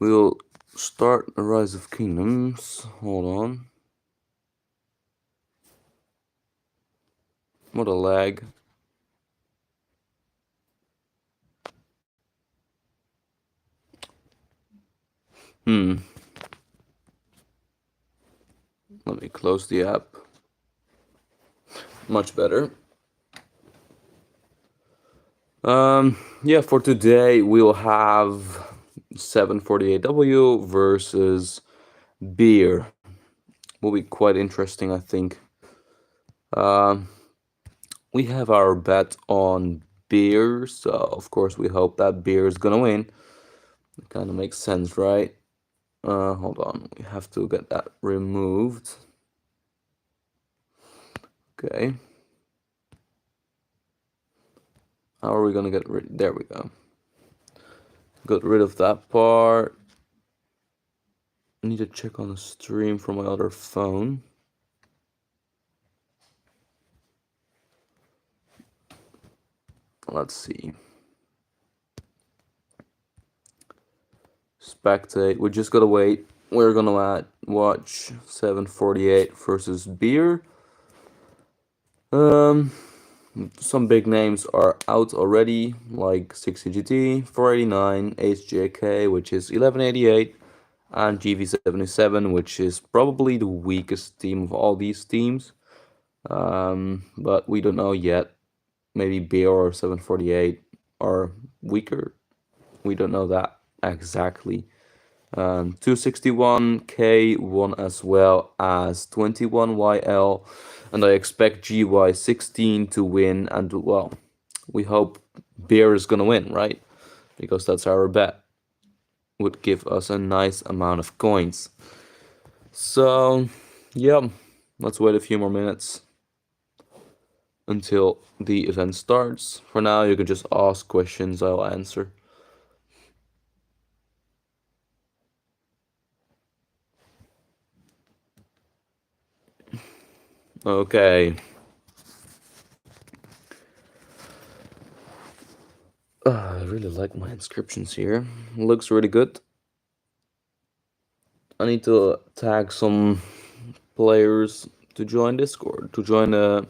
We'll start the Rise of Kingdoms. Hold on. What a lag. Let me close the app. Much better. Yeah, for today we'll have 748W versus BEER. Will be quite interesting, I think. We have our bet on BEER, so of course we hope that BEER is gonna win. It kind of makes sense, right? Hold on, we have to get that removed. Okay. How are we gonna get rid? There we go. Got rid of that part. I need to check on the stream from my other phone. Let's see. Spectate. We just gotta wait. We're gonna watch 748 versus BEER. Some big names are out already, like 60GT, 489, HJK, which is 1188, and GV77, which is probably the weakest team of all these teams. But we don't know yet. Maybe BEER or 748 are weaker. We don't know that exactly. 261K won as well as 21YL, and I expect GY16 to win, and well, we hope BEER is gonna win, right? Because that's our bet. Would give us a nice amount of coins. So, yeah, let's wait a few more minutes until the event starts. For now, you can just ask questions, I'll answer. Okay. I really like my inscriptions here. Looks really good. I need to tag some players to join Discord, to join the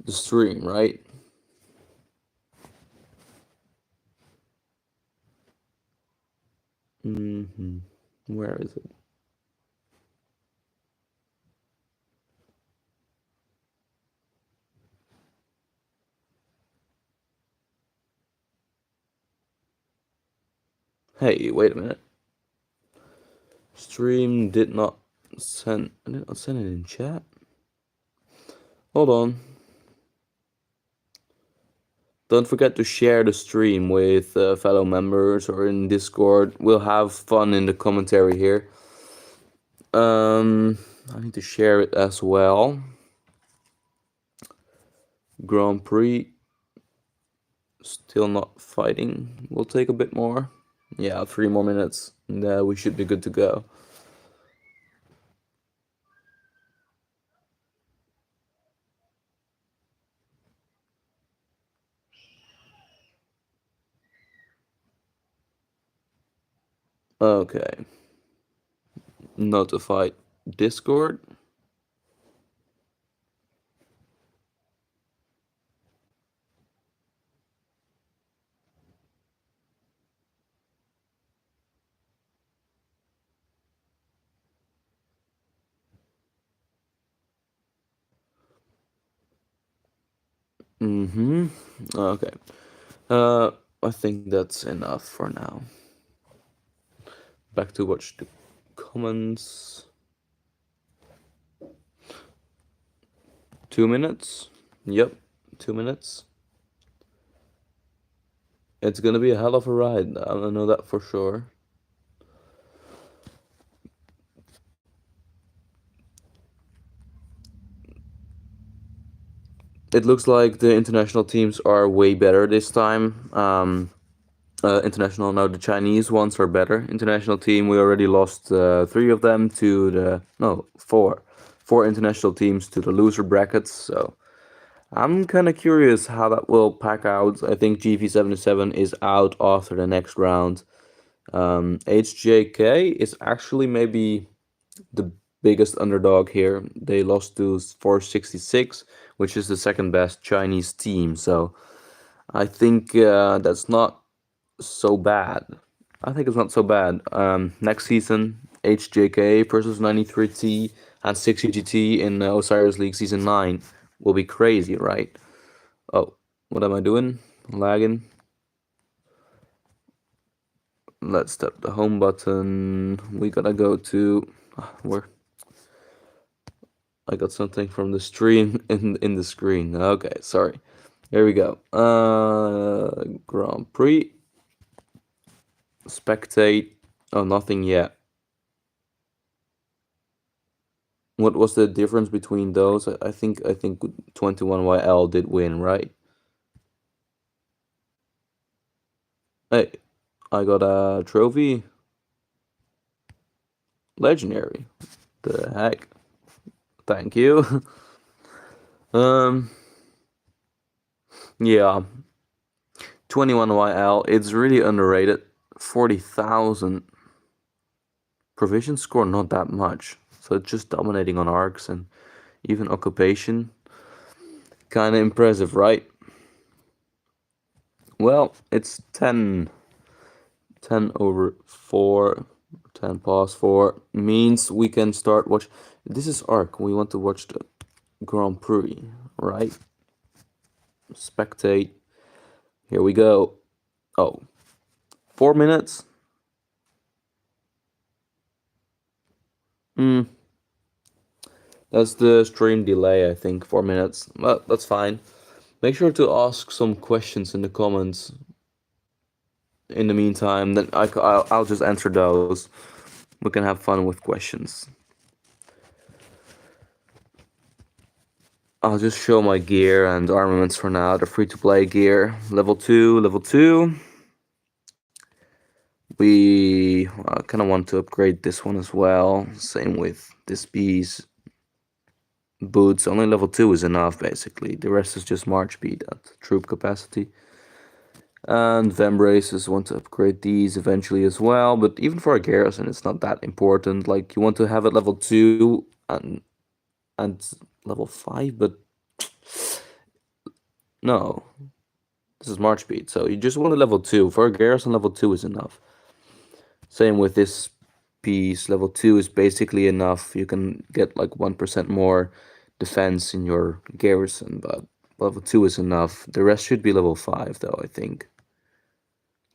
stream, right? Where is it? Hey, wait a minute. Stream did not send. I did not send it in chat. Hold on. Don't forget to share the stream with fellow members or in Discord. We'll have fun in the commentary here. I need to share it as well. Grand Prix still not fighting. We'll take a bit more. Yeah, 3 more minutes. And we should be good to go. Okay. Notified Discord. Okay. I think that's enough for now. Back to watch the comments. 2 minutes. Yep, 2 minutes. It's gonna be a hell of a ride. I know that for sure. It looks like the international teams are way better this time. International, no, the Chinese ones are better. International team, we already lost 3 of them to the, no, 4 international teams to the loser brackets. So I'm kind of curious how that will pack out. I think GV77 is out after the next round. HJK is actually maybe the biggest underdog here. They lost to 466, which is the second best Chinese team. So I think that's not so bad. I think it's not so bad. Next season, HJK versus 93T and 6GT in Osiris League Season 9 will be crazy, right? Oh, what am I doing? Lagging. Let's tap the home button. We gotta go to where I got something from the stream in the screen. Okay, sorry. Here we go. Grand Prix. Spectate. Oh, nothing yet. What was the difference between those? I think 21YL did win, right? Hey, I got a trophy. Legendary. The heck? Thank you. um, yeah. 21YL. It's really underrated. 40,000. Provision score not that much. So it's just dominating on arcs and even occupation. Kinda impressive, right? Well, it's 10 over 4, 10 past 4 means we can start watch. This is arc. We want to watch the Grand Prix, right? Spectate. Here we go. Oh, 4 minutes. Hmm. That's the stream delay, I think. 4 minutes. But that's fine. Make sure to ask some questions in the comments. In the meantime, then I'll just answer those. We can have fun with questions. I'll just show my gear and armaments for now. The free-to-play gear. Level 2, level 2. We kind of want to upgrade this one as well. Same with this piece. Boots. Only level 2 is enough, basically. The rest is just march speed at troop capacity. And Vambraces want to upgrade these eventually as well. But even for a garrison, it's not that important. Like, you want to have it level 2 and level 5, but no. This is march speed, so you just want a level 2. For a garrison, level 2 is enough. Same with this piece. Level 2 is basically enough. You can get like 1% more defense in your garrison, but level 2 is enough. The rest should be level 5, though, I think.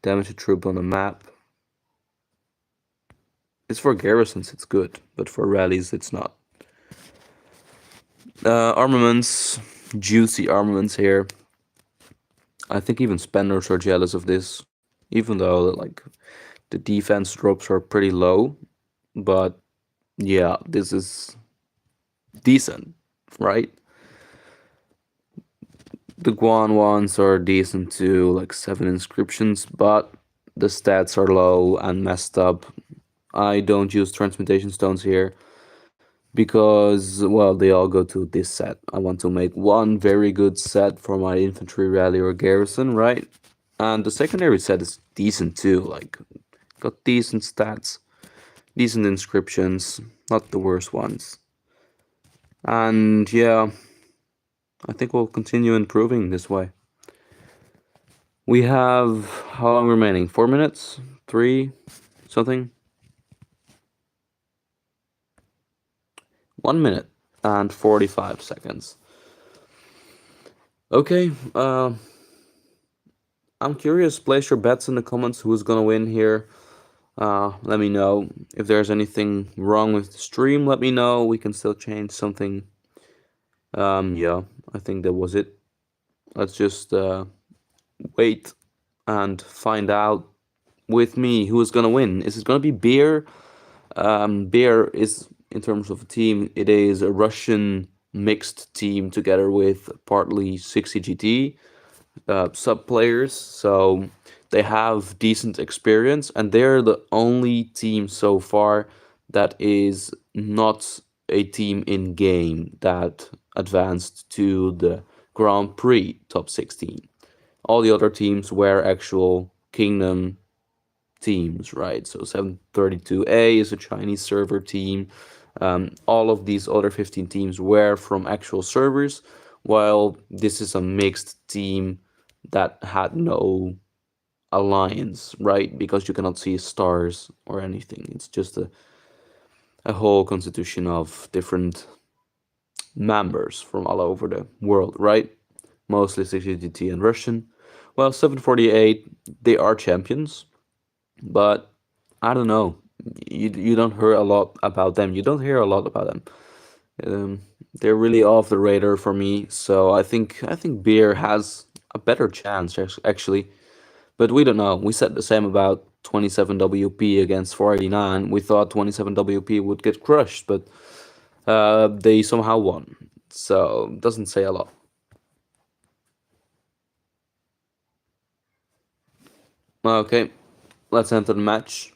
Damage to troop on the map. It's for garrisons, it's good, but for rallies, it's not. Armaments. Juicy armaments here. I think even spenders are jealous of this, even though like the defense drops are pretty low. But yeah, this is decent, right? The Guan ones are decent too, like 7 inscriptions, but the stats are low and messed up. I don't use transmutation stones here because, well, they all go to this set. I want to make one very good set for my infantry rally or garrison, right? And the secondary set is decent too, like, got decent stats, decent inscriptions, not the worst ones. And yeah, I think we'll continue improving this way. We have how long remaining? 4 minutes? 3? Something? 1 minute and 45 seconds. Okay, I'm curious. Place your bets in the comments. Who's gonna win here? Let me know. If there's anything wrong with the stream, let me know. We can still change something. Yeah, I think that was it. Let's just wait and find out with me who is gonna win. Is it gonna be Beer? Beer is, in terms of a team, it is a Russian mixed team together with partly 6CGT sub players. So they have decent experience, and they're the only team so far that is not a team in game that advanced to the Grand Prix top 16. All the other teams were actual Kingdom teams, right? So 732A is a Chinese server team. All of these other 15 teams were from actual servers, while this is a mixed team that had no alliance, right? Because you cannot see stars or anything. It's just a whole constitution of different members from all over the world, right? Mostly 6GT and Russian. Well, 748, they are champions, but I don't know. You don't hear a lot about them. You don't hear a lot about them. Um, they're really off the radar for me. So I think Beer has a better chance actually, but we don't know. We said the same about 27WP against 489. We thought 27WP would get crushed, but they somehow won. So doesn't say a lot. Okay, let's enter the match.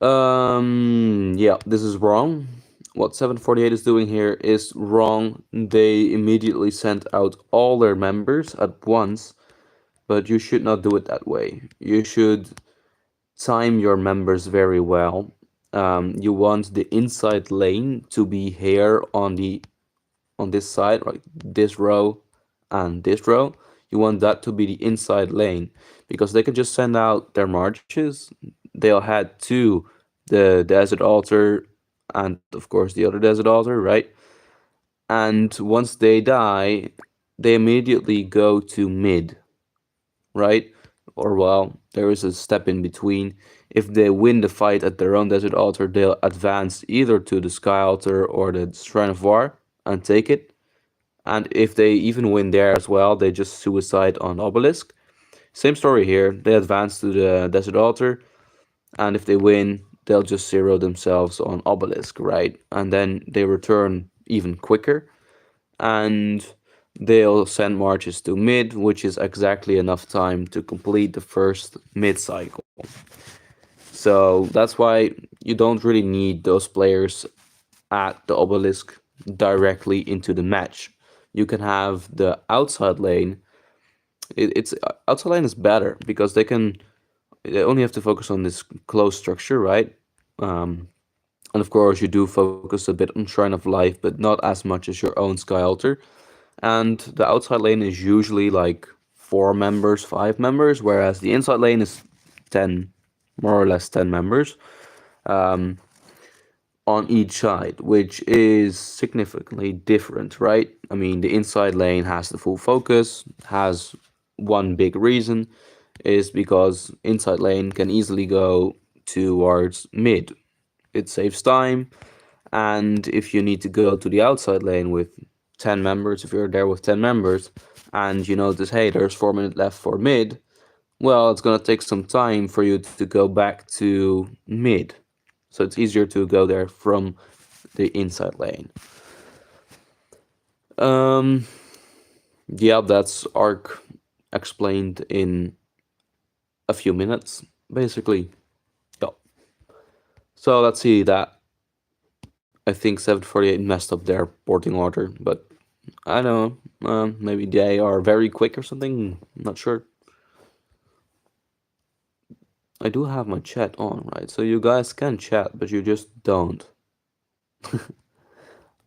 Yeah, this is wrong. What 748 is doing here is wrong. They immediately sent out all their members at once, but you should not do it that way. You should time your members very well. You want the inside lane to be here on this side, right? This row and this row. You want that to be the inside lane because they can just send out their marches. They'll head to the desert altar and of course the other desert altar, right? And once they die, they immediately go to mid, right? Or well, there is a step in between. If they win the fight at their own desert altar, they'll advance either to the sky altar or the shrine of war and take it. And if they even win there as well, they just suicide on obelisk. Same story here. They advance to the desert altar, and if they win, they'll just zero themselves on obelisk, right? And then they return even quicker, and they'll send marches to mid, which is exactly enough time to complete the first mid cycle. So that's why you don't really need those players at the obelisk directly into the match. You can have the outside lane. It's outside lane is better because they only have to focus on this close structure, right? Um, and of course, you do focus a bit on Shrine of Life, but not as much as your own Sky Altar. And the outside lane is usually like 4 members, 5 members, whereas the inside lane is 10, more or less 10 members. Um, on each side, which is significantly different, right? I mean, the inside lane has the full focus, has one big reason, is because inside lane can easily go towards mid. It saves time, and if you need to go to the outside lane with 10 members, if you're there with 10 members, and you notice, hey, there's 4 minutes left for mid, well, it's gonna take some time for you to go back to mid. So it's easier to go there from the inside lane. Um, yeah, that's arc explained in a few minutes, basically. Yeah. So let's see that. I think 748 messed up their porting order, but I don't know. Maybe they are very quick or something. I'm not sure. I do have my chat on, right? So you guys can chat, but you just don't. I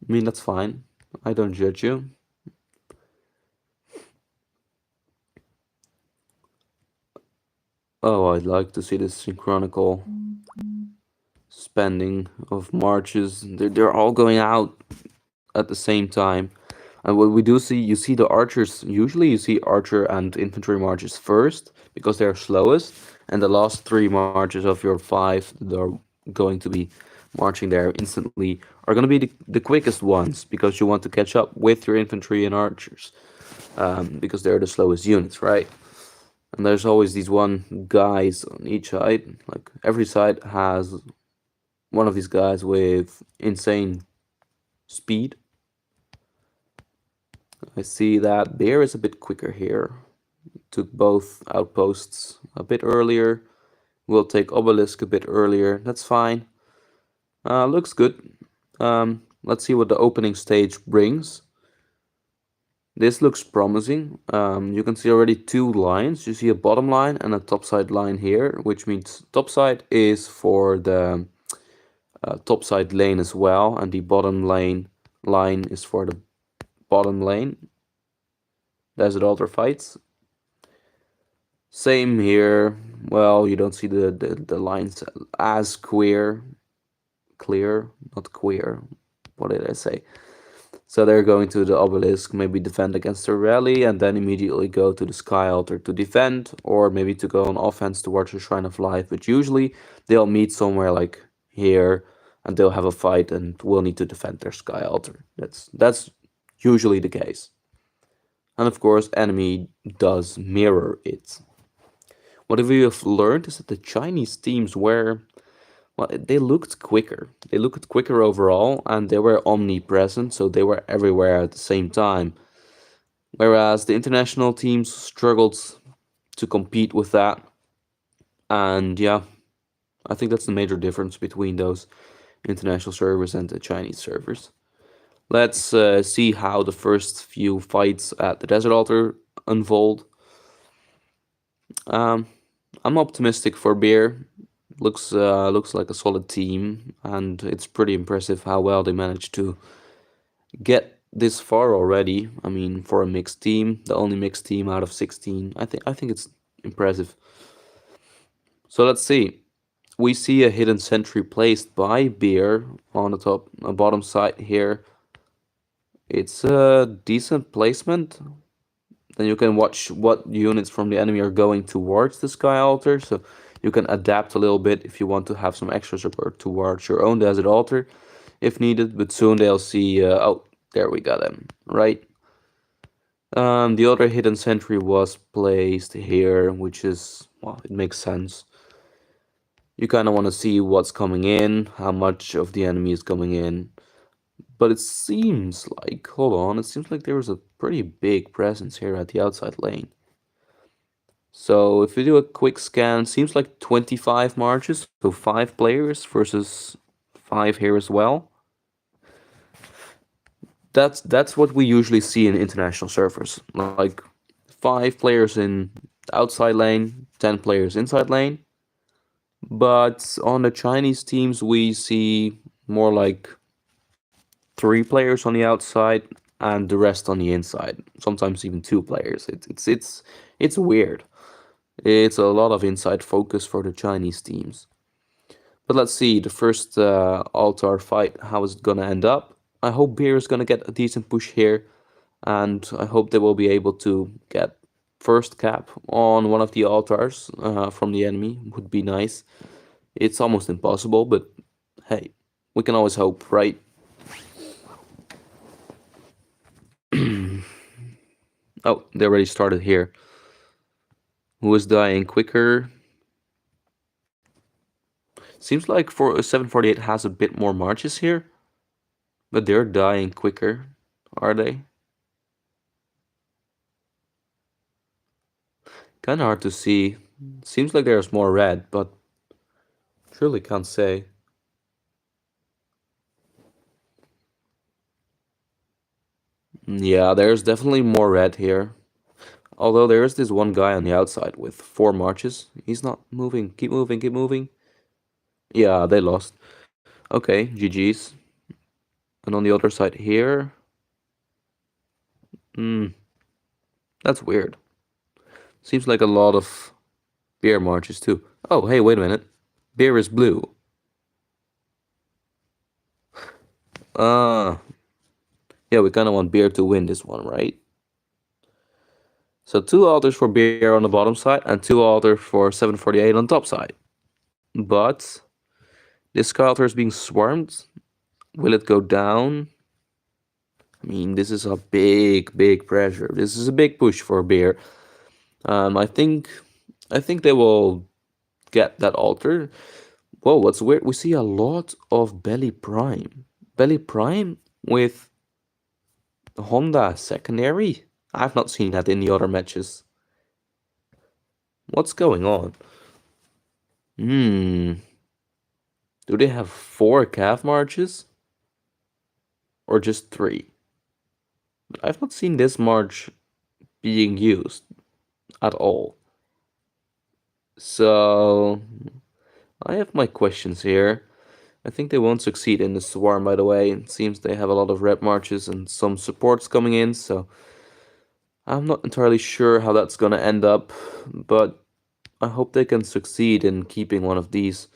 mean, that's fine. I don't judge you. Oh, I'd like to see this synchronical spending of marches. They're all going out at the same time. And what we do see, you see the archers, usually you see archer and infantry marches first because they're slowest. And the last 3 marches of your 5 that are going to be marching there instantly are going to be the quickest ones because you want to catch up with your infantry and archers because they're the slowest units, right? And there's always these one guys on each side. Like every side has one of these guys with insane speed. I see that Bear is a bit quicker here. Took both outposts a bit earlier. We'll take Obelisk a bit earlier. That's fine. Looks good. Let's see what the opening stage brings. This looks promising. You can see already two lines. You see a bottom line and a top side line here, which means top side is for the top side lane as well, and the bottom lane line is for the bottom lane. Desert Altar fights. Same here. Well, you don't see the lines as clear, not queer. What did I say? So they're going to the obelisk, maybe defend against the rally, and then immediately go to the sky altar to defend, or maybe to go on offense towards the Shrine of Life. But usually they'll meet somewhere like here, and they'll have a fight, and will need to defend their sky altar. That's usually the case. And of course, enemy does mirror it. What we have learned is that the Chinese teams were, well, they looked quicker. They looked quicker overall, and they were omnipresent, so they were everywhere at the same time. Whereas the international teams struggled to compete with that. And yeah, I think that's the major difference between those international servers and the Chinese servers. Let's see how the first few fights at the Desert Altar unfold. Um, I'm optimistic for Beer. Looks like a solid team, and it's pretty impressive how well they managed to get this far already. I mean, for a mixed team, the only mixed team out of 16, I think it's impressive. So let's see. We see a hidden sentry placed by Beer on the bottom side here. It's a decent placement. Then you can watch what units from the enemy are going towards the sky altar, so you can adapt a little bit if you want to have some extra support towards your own desert altar if needed. But soon they'll see. Oh, there we got them right. The other hidden sentry was placed here, which is, well, it makes sense. You kind of want to see what's coming in, how much of the enemy is coming in. But it seems like, hold on, it seems like there was a pretty big presence here at the outside lane. So if we do a quick scan, seems like 25 marches, so 5 players versus 5 here as well. That's what we usually see in international servers. Like 5 players in outside lane, 10 players inside lane. But on the Chinese teams we see more like 3 players on the outside and the rest on the inside. Sometimes even 2 players. It's weird. It's a lot of inside focus for the Chinese teams. But let's see the first altar fight. How is it gonna end up? I hope Beer is gonna get a decent push here, and I hope they will be able to get first cap on one of the altars from the enemy. Would be nice. It's almost impossible, but hey, we can always hope, right? Oh, they already started here. Who is dying quicker? Seems like for 748 has a bit more marches here, but they're dying quicker, are they? Kind of hard to see. Seems like there's more red, but truly can't say. Yeah, there's definitely more red here. Although there is this one guy on the outside with 4 marches. He's not moving. Keep moving, keep moving. Yeah, they lost. Okay, GG's. And on the other side here, hmm, that's weird. Seems like a lot of beer marches too. Oh, hey, wait a minute. Beer is blue. Uh, yeah, we kind of want beer to win this one, right? So 2 altars for beer on the bottom side and 2 altars for 748 on top side. But this sky altar is being swarmed. Will it go down? I mean, this is a big pressure. This is a big push for beer. I think they will get that altar. Whoa, what's weird? We see a lot of Belly Prime. Belly Prime with Honda secondary? I've not seen that in the other matches. What's going on? Hmm. Do they have 4 calf marches? Or just 3? I've not seen this march being used at all. So I have my questions here. I think they won't succeed in the swarm, by the way. It seems they have a lot of red marches and some supports coming in, so I'm not entirely sure how that's gonna end up, but I hope they can succeed in keeping one of these,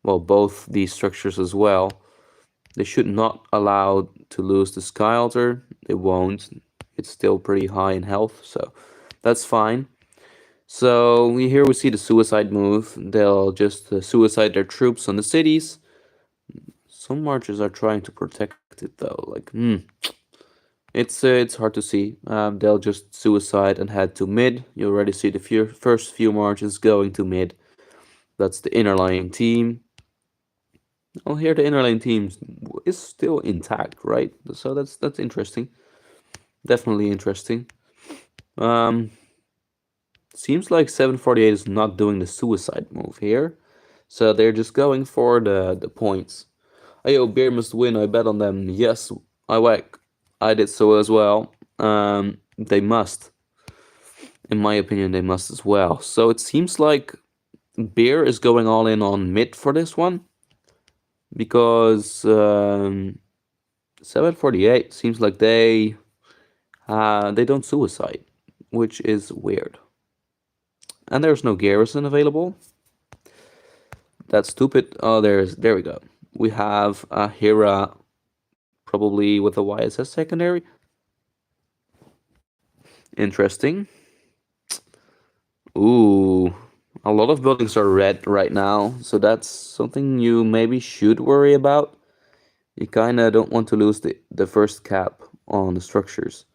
well, both these structures as well. They should not allow to lose the Sky Altar. It won't. It's still pretty high in health, so that's fine. So here we see the suicide move. They'll just suicide their troops on the cities. Some marchers are trying to protect it though. Like, it's hard to see. They'll just suicide and head to mid. You already see the first few marches going to mid. That's the inner line team. Oh, here the inner lane team is still intact, right? So that's interesting. Definitely interesting. Um, Seems like 748 is not doing the suicide move here, so they're just going for the points. Ayo, Beer must win. I bet on them. Yes, I whack. I did so as well. They must. In my opinion, they must as well. So it seems like Beer is going all in on mid for this one because 748 seems like they don't suicide, which is weird. And there's no garrison available. That's stupid. Oh, there we go. We have a Hera, probably with a YSS secondary. Interesting. Ooh, a lot of buildings are red right now, so that's something you maybe should worry about. You kind of don't want to lose the first cap on the structures.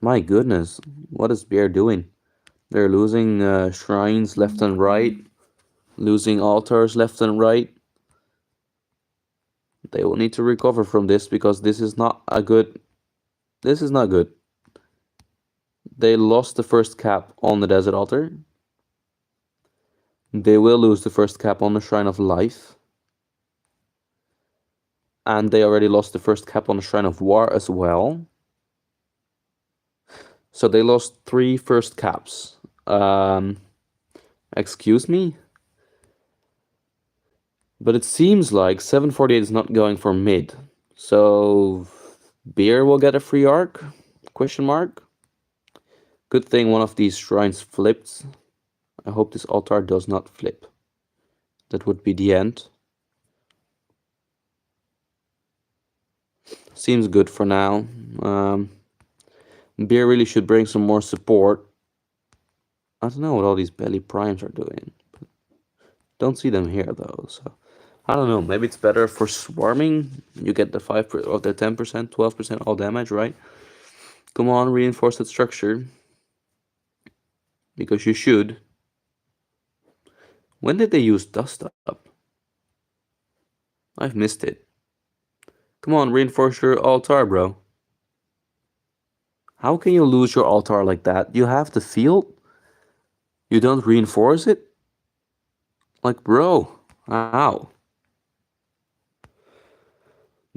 My goodness, what is Bear doing? They're losing shrines left and right, losing altars left and right. They will need to recover from this because this is not a good. This is not good. They lost the first cap on the desert altar. They will lose the first cap on the Shrine of Life. And they already lost the first cap on the Shrine of War as well. So they lost 3 first caps. Excuse me? But it seems like 748 is not going for mid. So Beer will get a free arc? Question mark. Good thing one of these shrines flipped. I hope this altar does not flip. That would be the end. Seems good for now. Beer really should bring some more support. I don't know what all these belly primes are doing. Don't see them here though, so I don't know. Maybe it's better for swarming. You get the 5 or the 10%, 12% all damage, right? Come on, reinforce that structure. Because you should. When did they use dust up? I've missed it. Come on, reinforce your altar, bro. How can you lose your altar like that? You have the field. You don't reinforce it? Like, bro, how?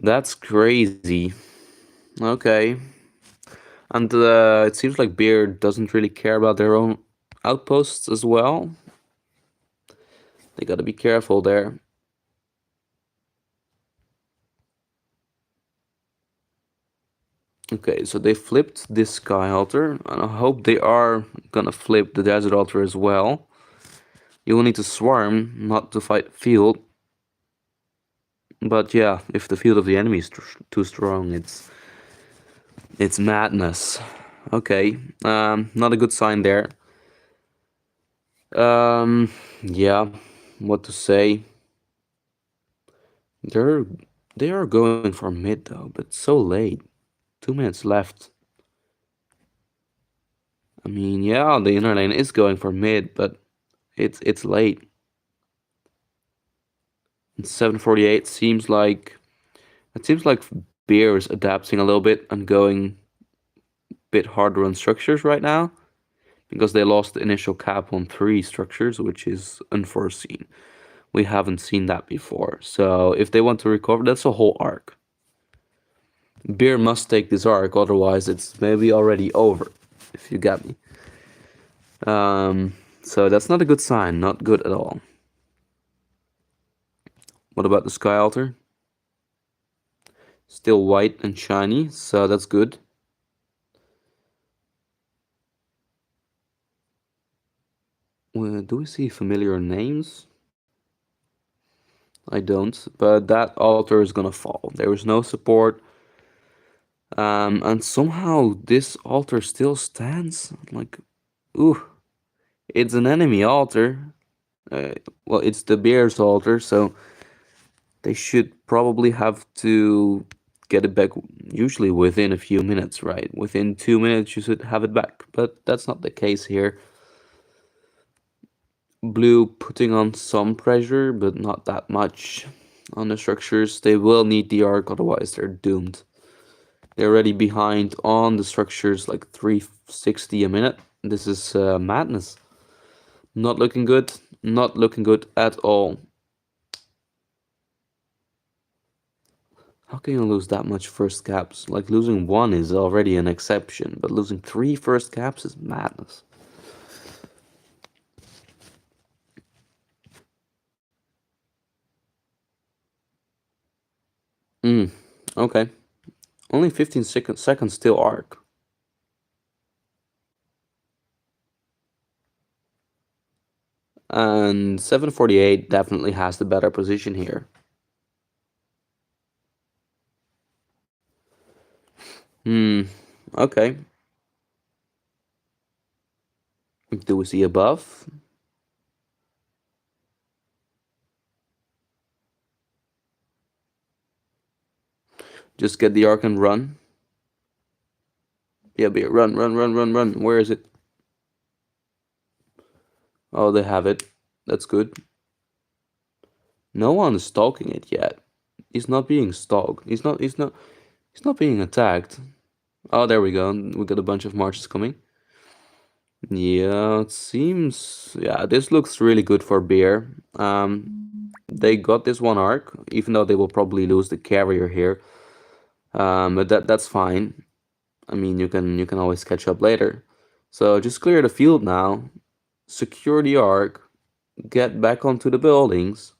That's crazy. Okay. And it seems like Beer doesn't really care about their own outposts as well. They gotta be careful there. Okay, so they flipped this Sky Altar, and I hope they are gonna flip the Desert Altar as well. You will need to swarm, not to fight field. But yeah, if the field of the enemy is too strong, it's madness. Okay, not a good sign there. Yeah, what to say? They're they are going for mid though, but so late. 2 minutes left. I mean, yeah, the inner lane is going for mid, but it's late. 748 seems like Beer is adapting a little bit and going a bit harder on structures right now because they lost the initial cap on 3 structures, which is unforeseen. We haven't seen that before. So if they want to recover, that's a whole arc. Beer must take this arc, otherwise it's maybe already over, if you get me. So that's not a good sign, not good at all. What about the Sky Altar? Still white and shiny, so that's good. Do we see familiar names? I don't, but that altar is gonna fall. There is no support, and somehow this altar still stands. Like, ooh, it's an enemy altar. Uh, well, it's the bear's altar, so they should probably have to get it back usually within a few minutes, right? Within 2 minutes, you should have it back, but that's not the case here. Blue putting on some pressure, but not that much on the structures. They will need the arc, otherwise they're doomed. They're already behind on the structures, like 360 a minute. This is madness. Not looking good. Not looking good at all. How can you lose that much first caps? Like, losing one is already an exception, but losing three first caps is madness. Okay. Only 15 seconds still arc. And 748 definitely has the better position here. Okay. Do we see a buff? Just get the arc and run. Yeah, but run, run, run, run, run. Where is it? Oh, they have it. That's good. No one is stalking it yet. He's not being stalked. He's not being attacked. Oh, there we go. We got a bunch of marches coming. Yeah, it seems. Yeah, this looks really good for Beer. They got this one arc, even though they will probably lose the carrier here. But that's fine. I mean, you can always catch up later. So just clear the field now, secure the arc, get back onto the buildings,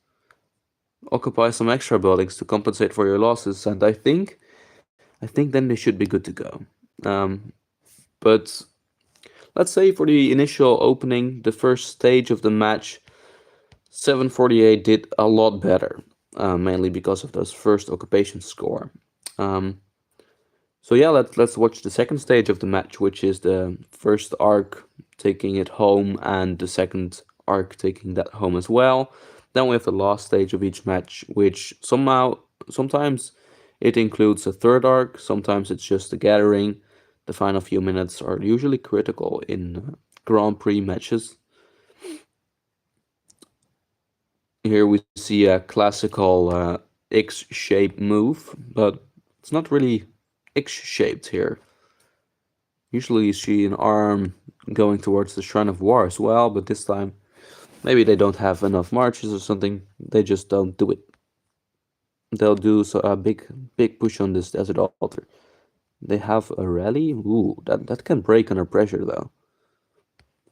occupy some extra buildings to compensate for your losses, and I think then they should be good to go. But let's say for the initial opening, the first stage of the match, 748 did a lot better, mainly because of those first occupation score. Um, So yeah, let's watch the second stage of the match, which is the first arc taking it home and the second arc taking that home as well. Then we have the last stage of each match, which sometimes it includes a third arc, sometimes it's just a gathering. The final few minutes are usually critical in Grand Prix matches. Here we see a classical X-shaped move, but it's not really X-shaped here. Usually you see an arm going towards the Shrine of War as well, but this time maybe they don't have enough marches or something. They just don't do it. They'll do a big push on this desert altar. They have a rally. Ooh, that can break under pressure though.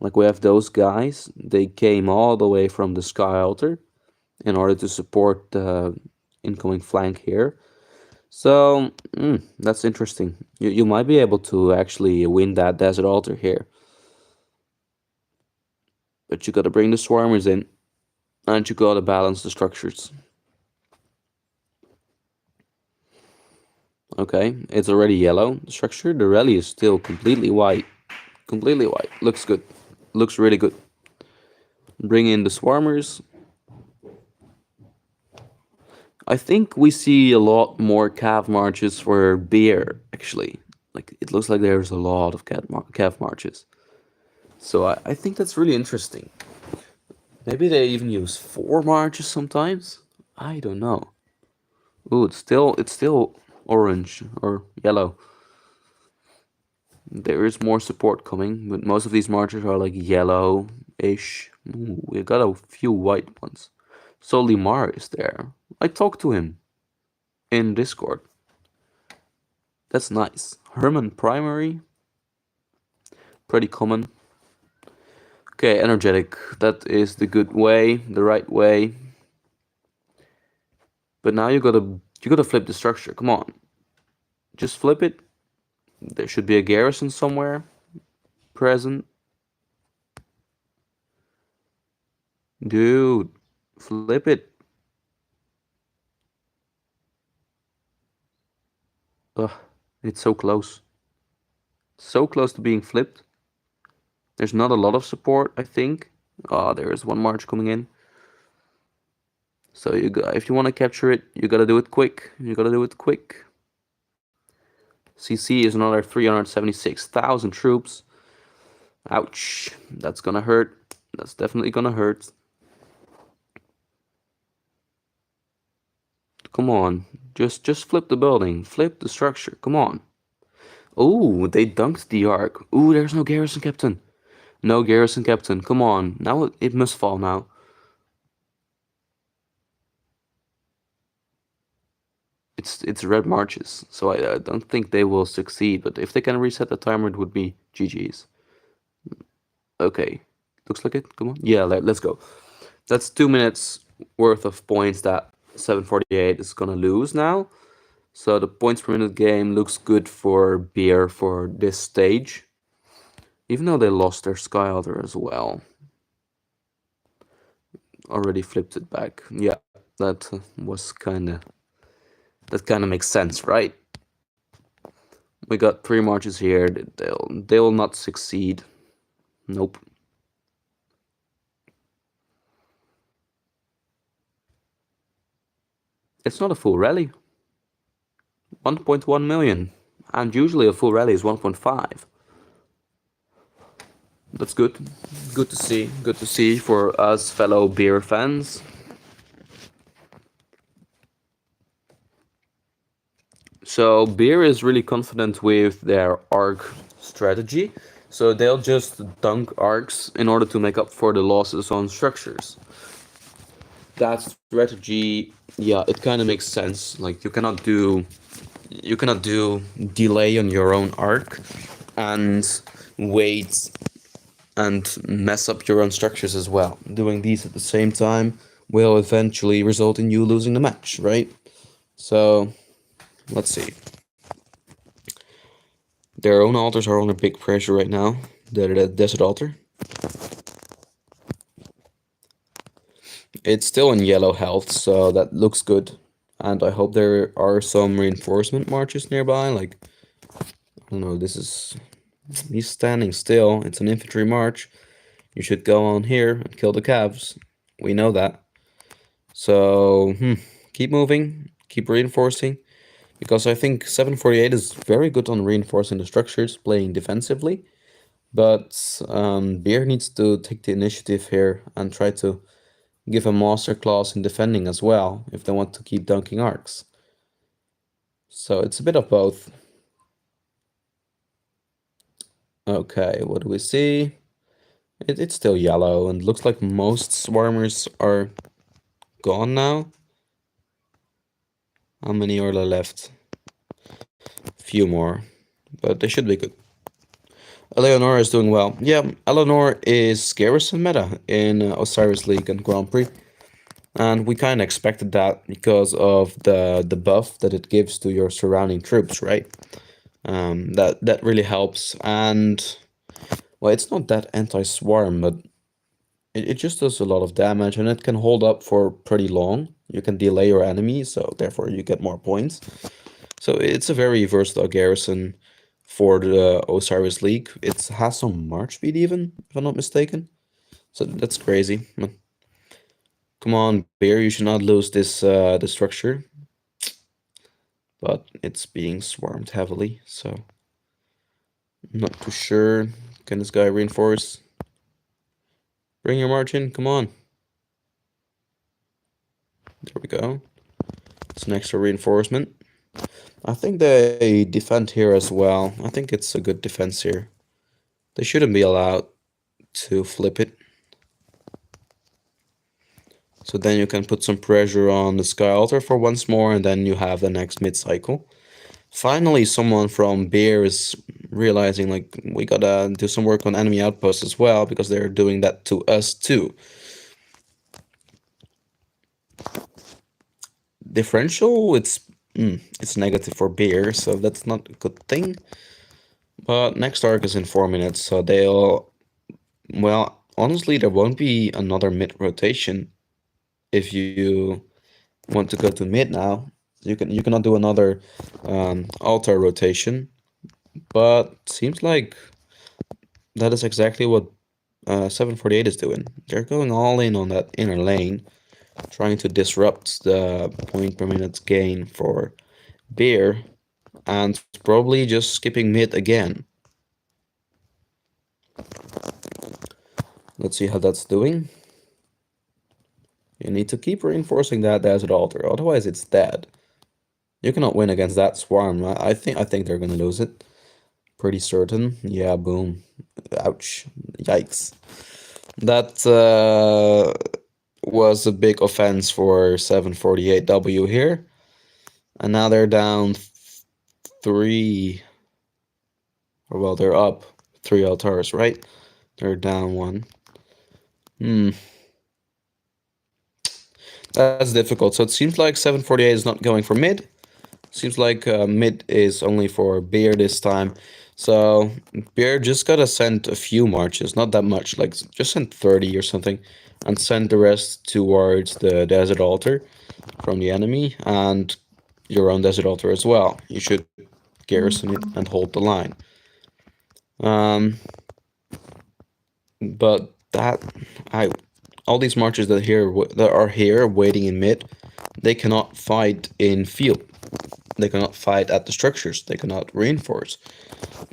Like we have those guys. They came all the way from the sky altar in order to support the incoming flank here. So that's interesting. You might be able to actually win that desert altar here. But you gotta bring the swarmers in, and you gotta balance the structures. Okay, it's already yellow, the structure. The rally is still completely white. Completely white. Looks good. Looks really good. Bring in the swarmers. I think we see a lot more cav marches for beer, actually. Like, it looks like there's a lot of cav marches. So I think that's really interesting. Maybe they even use 4 marches sometimes? I don't know. Ooh, it's still orange or yellow. There is more support coming, but most of these marches are like yellow-ish. Ooh, we got a few white ones. Solimar is there. I talked to him in Discord. That's nice. Herman primary, pretty common. Okay, energetic. That is the good way, the right way. But now you gotta flip the structure. Come on, just flip it. There should be a garrison somewhere present. Dude, flip it. Ugh, it's so close. So close to being flipped. There's not a lot of support, I think. Oh, there is one march coming in. So if you want to capture it, you gotta do it quick. You gotta do it quick. CC is another 376,000 troops. Ouch. That's gonna hurt. That's definitely gonna hurt. Come on. Just flip the building. Flip the structure. Come on. Oh, they dunked the arc. Ooh, there's no garrison captain. No garrison captain. Come on. Now it must fall now. It's red marches, so I don't think they will succeed. But if they can reset the timer, it would be GG's. Okay, looks like it. Come on. Yeah, let's go. That's 2 minutes worth of points that 748 is gonna lose now. So the points per minute game looks good for Beer for this stage. Even though they lost their Sky Otter as well. Already flipped it back. Yeah, that was kinda that kinda makes sense, right? We got 3 marches here. They'll not succeed. Nope. It's not a full rally. 1.1 million. And usually a full rally is 1.5. That's good. Good to see. Good to see for us fellow beer fans. So Beer is really confident with their arc strategy. So they'll just dunk arcs in order to make up for the losses on structures. That strategy, yeah, it kind of makes sense. Like you cannot do delay on your own arc and wait and mess up your own structures as well. Doing these at the same time will eventually result in you losing the match, right? So let's see. Their own altars are under big pressure right now. The desert altar. It's still in yellow health, so that looks good. And I hope there are some reinforcement marches nearby. Like, I don't know, he's standing still. It's an infantry march. You should go on here and kill the calves. We know that. So, keep moving, keep reinforcing. Because I think 748 is very good on reinforcing the structures, playing defensively. But Beer needs to take the initiative here and try to give a masterclass in defending as well, if they want to keep dunking arcs. So it's a bit of both. Okay, what do we see? It's still yellow, and looks like most swarmers are gone now. How many are there left? Few more, but they should be good. Eleanor is doing well. Yeah, Eleanor is garrison meta in Osiris League and Grand Prix. And we kind of expected that because of the buff that it gives to your surrounding troops, right? That really helps. And, well, it's not that anti-swarm, but it just does a lot of damage, and it can hold up for pretty long. You can delay your enemy, so therefore you get more points. So it's a very versatile garrison for the Osiris League. It has some march speed even, if I'm not mistaken. So that's crazy. Come on, Bear, you should not lose this the structure. But it's being swarmed heavily, so I'm not too sure. Can this guy reinforce? Bring your march in, come on. There we go. It's an extra reinforcement. I think they defend here as well. I think it's a good defense here. They shouldn't be allowed to flip it. So then you can put some pressure on the Sky Altar for once more, and then you have the next mid-cycle. Finally, someone from Beer is realizing like we gotta do some work on enemy outposts as well because they're doing that to us too. Differential, it's negative for Beer, so that's not a good thing. But next arc is in 4 minutes, so they'll well, honestly, there won't be another mid rotation if you want to go to mid now. You cannot do another altar rotation, but seems like that is exactly what 748 is doing. They're going all in on that inner lane, trying to disrupt the point per minute gain for Beer, and probably just skipping mid again. Let's see how that's doing. You need to keep reinforcing that desert altar, otherwise it's dead. You cannot win against that swarm. I think they're gonna lose it. Pretty certain. Yeah, boom. Ouch. Yikes. That was a big offense for 748W here. And now they're down three. Or well, they're up 3 altars, right? They're down one. Hmm. That's difficult. So it seems like 748 is not going for mid. Seems like mid is only for Beer this time. So Beer just gotta send a few marches, not that much, like just send 30 or something, and send the rest towards the desert altar from the enemy and your own desert altar as well. You should garrison it and hold the line. Um, but that I all these marches that are here waiting in mid, they cannot fight in field. They cannot fight at the structures. They cannot reinforce.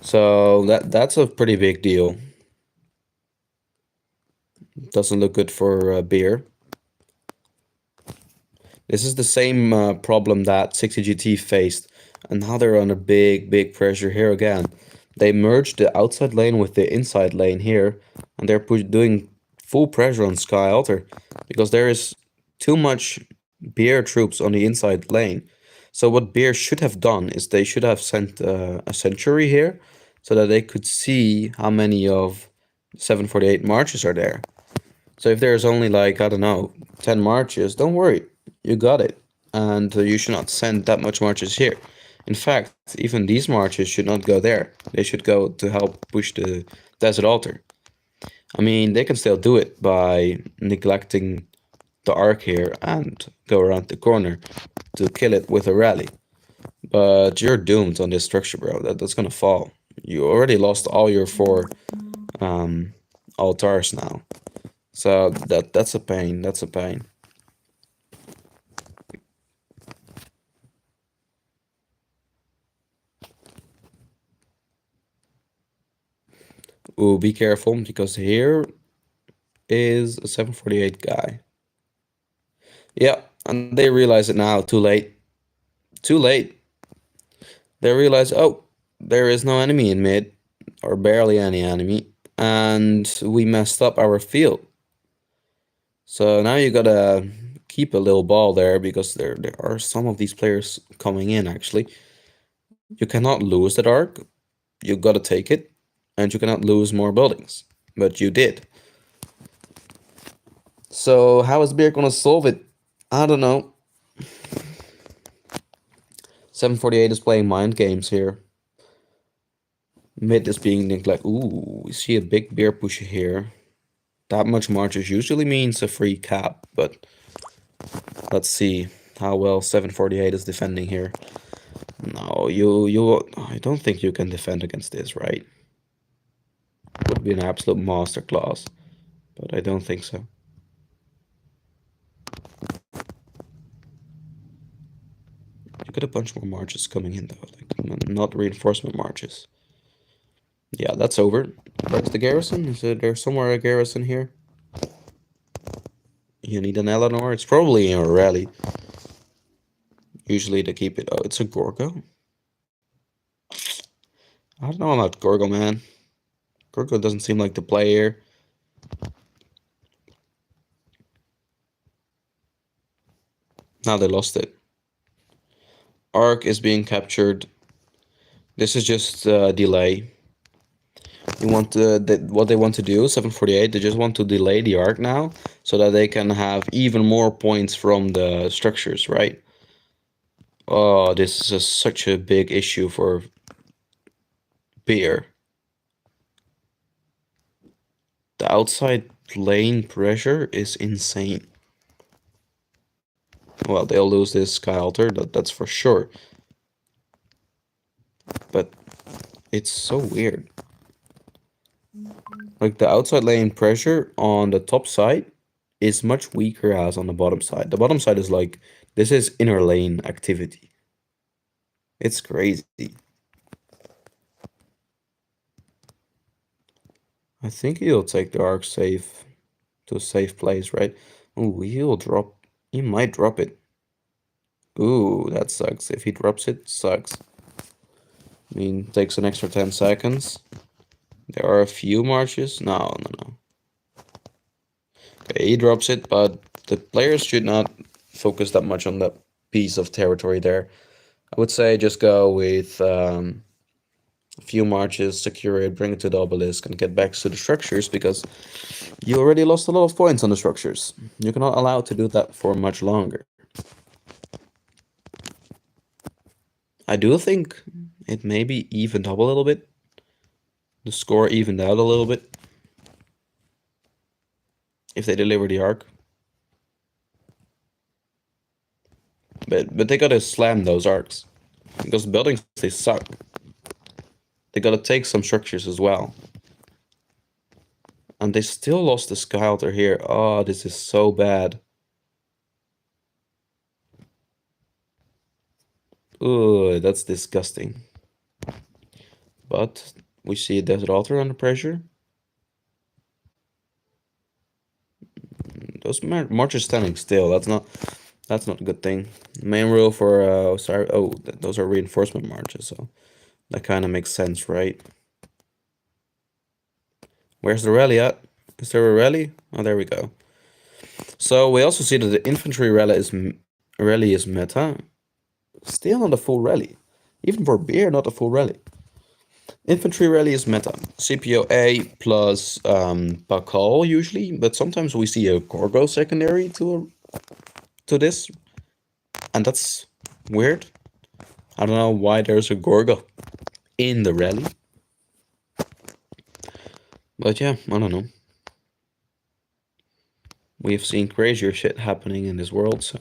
So that's a pretty big deal. Doesn't look good for Beer. This is the same problem that 60GT faced, and now they're under big pressure here again. They merged the outside lane with the inside lane here, and they're doing full pressure on Sky Altar because there is too much Beer troops on the inside lane. So what Beer should have done is they should have sent a Century here so that they could see how many of 748 marches are there. So if there's only like, I don't know, 10 marches, don't worry, you got it. And you should not send that much marches here. In fact, even these marches should not go there. They should go to help push the desert altar. I mean, they can still do it by neglecting the arc here and go around the corner to kill it with a rally. But you're doomed on this structure, bro. That's gonna fall. You already lost all your 4 um, altars now. So that's a pain. That's a pain. Ooh, be careful because here is a 748 guy. Yeah, and they realize it now. Too late. Too late. They realize, oh, there is no enemy in mid, or barely any enemy, and we messed up our field. So now you gotta keep a little ball there because there are some of these players coming in actually. You cannot lose that arc. You gotta take it, and you cannot lose more buildings. But you did. So how is Beer gonna solve it? I don't know. 748 is playing mind games here. Mid is being neglected. Ooh, we see a big Beer push here. That much marches usually means a free cap, but let's see how well 748 is defending here. No, I don't think you can defend against this, right? Would be an absolute masterclass, but I don't think so. You got a bunch more marches coming in though, like not reinforcement marches. Yeah, that's over. Where's the garrison? Is there somewhere a garrison here? You need an Eleanor? It's probably in a rally. Usually they keep it. Oh, it's a Gorgo? I don't know about Gorgo, man. Gorgo doesn't seem like the player. Now they lost it. Arc is being captured. This is just delay. You want what they want to do, 748, they just want to delay the arc now so that they can have even more points from the structures, right? Oh, this is such a big issue for beer. The outside lane pressure is insane. Well, they'll lose this Sky Altar, that's for sure. But it's so weird. Like the outside lane pressure on the top side is much weaker as on the bottom side. The bottom side is like, this is inner lane activity. It's crazy. I think he'll take the arc safe to a safe place, right? Ooh, he might drop it. Ooh, that sucks. If he drops it, sucks. I mean, takes an extra 10 seconds. There are a few marches. No. Okay, he drops it, but the players should not focus that much on that piece of territory there. I would say just go with a few marches, secure it, bring it to the obelisk, and get back to the structures because you already lost a lot of points on the structures. You cannot allow to do that for much longer. I do think it maybe evened up a little bit. The score evened out a little bit if they deliver the arc. But they gotta slam those arcs because the buildings, they suck. They gotta take some structures as well. And they still lost the Sky Altar here. Oh, this is so bad. Ooh, that's disgusting. But we see a Desert Altar under pressure. Those marchers standing still. That's not a good thing. Main rule for sorry. Oh, those are reinforcement marches, so that kind of makes sense, right? Where's the rally at? Is there a rally? Oh, there we go. So we also see that the infantry rally is meta. Still not a full rally. Even for beer, not a full rally. Infantry rally is meta. CPO-A plus Bakal usually, but sometimes we see a Gorgo secondary to this, and that's weird. I don't know why there's a Gorgo in the rally. But yeah, I don't know. We've seen crazier shit happening in this world, so.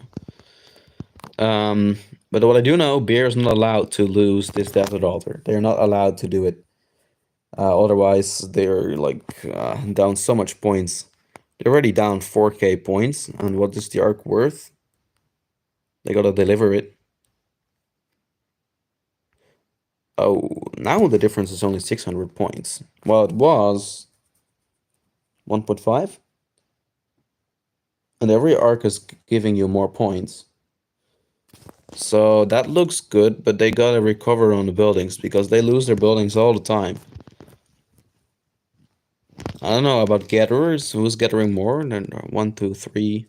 But what I do know, Beer is not allowed to lose this Desert Altar. They're not allowed to do it. Otherwise, they're like down so much points. They're already down 4k points, and what is the arc worth? They gotta deliver it. Oh, now the difference is only 600 points. Well, it was 1.5. And every arc is giving you more points. So that looks good, but they gotta recover on the buildings because they lose their buildings all the time. I don't know about gatherers. Who's gathering more than 1, 2, 3?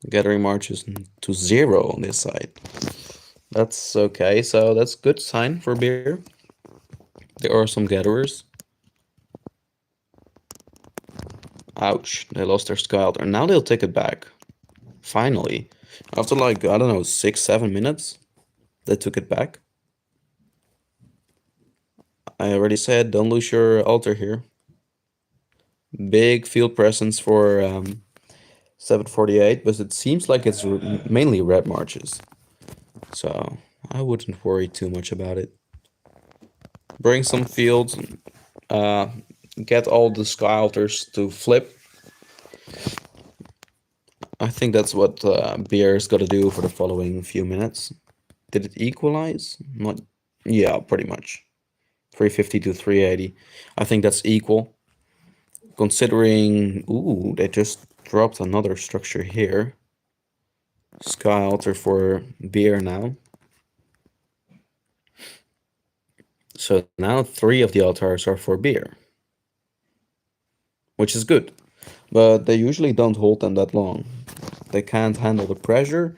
Gathering marches to 0 on this side. That's okay. So that's good sign for beer. There are some gatherers. Ouch, they lost their Sky Altar. Now they'll take it back. Finally. After like, I don't know, 6, 7 minutes, they took it back. I already said, don't lose your altar here. Big field presence for 748, but it seems like it's mainly red marches. So I wouldn't worry too much about it. Bring some fields, get all the Sky Altars to flip. I think that's what Beer's got to do for the following few minutes. Did it equalize? Not, yeah, pretty much. 350 to 380. I think that's equal. Considering, ooh, they just dropped another structure here. Sky Altar for Beer now. So now 3 of the altars are for Beer. Which is good. But they usually don't hold them that long. They can't handle the pressure.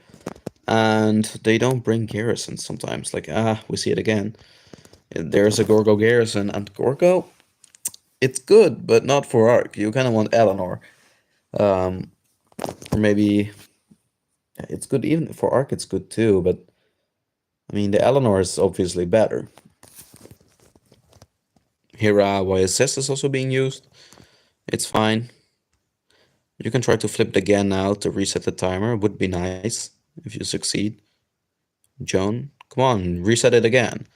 And they don't bring garrisons sometimes. Like, we see it again. There's a Gorgo Garrison, and Gorgo, it's good, but not for Arc. You kind of want Eleanor. Um, or maybe it's good even for Arc, it's good too, but I mean, the Eleanor is obviously better. Hera YSS is also being used. It's fine. You can try to flip it again now to reset the timer. It would be nice if you succeed. Joan, come on, reset it again.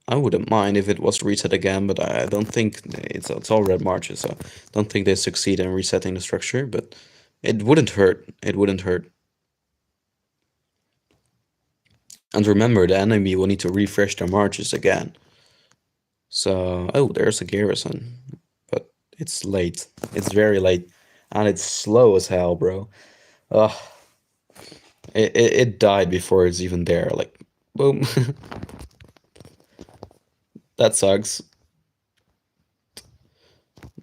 I wouldn't mind if it was reset again, but I don't think it's all red marches, so I don't think they succeed in resetting the structure, but it wouldn't hurt. It wouldn't hurt. And remember, the enemy will need to refresh their marches again. So, oh, there's a garrison, but it's late. It's very late, and it's slow as hell, bro. Ugh, it died before it's even there. Like, boom. That sucks.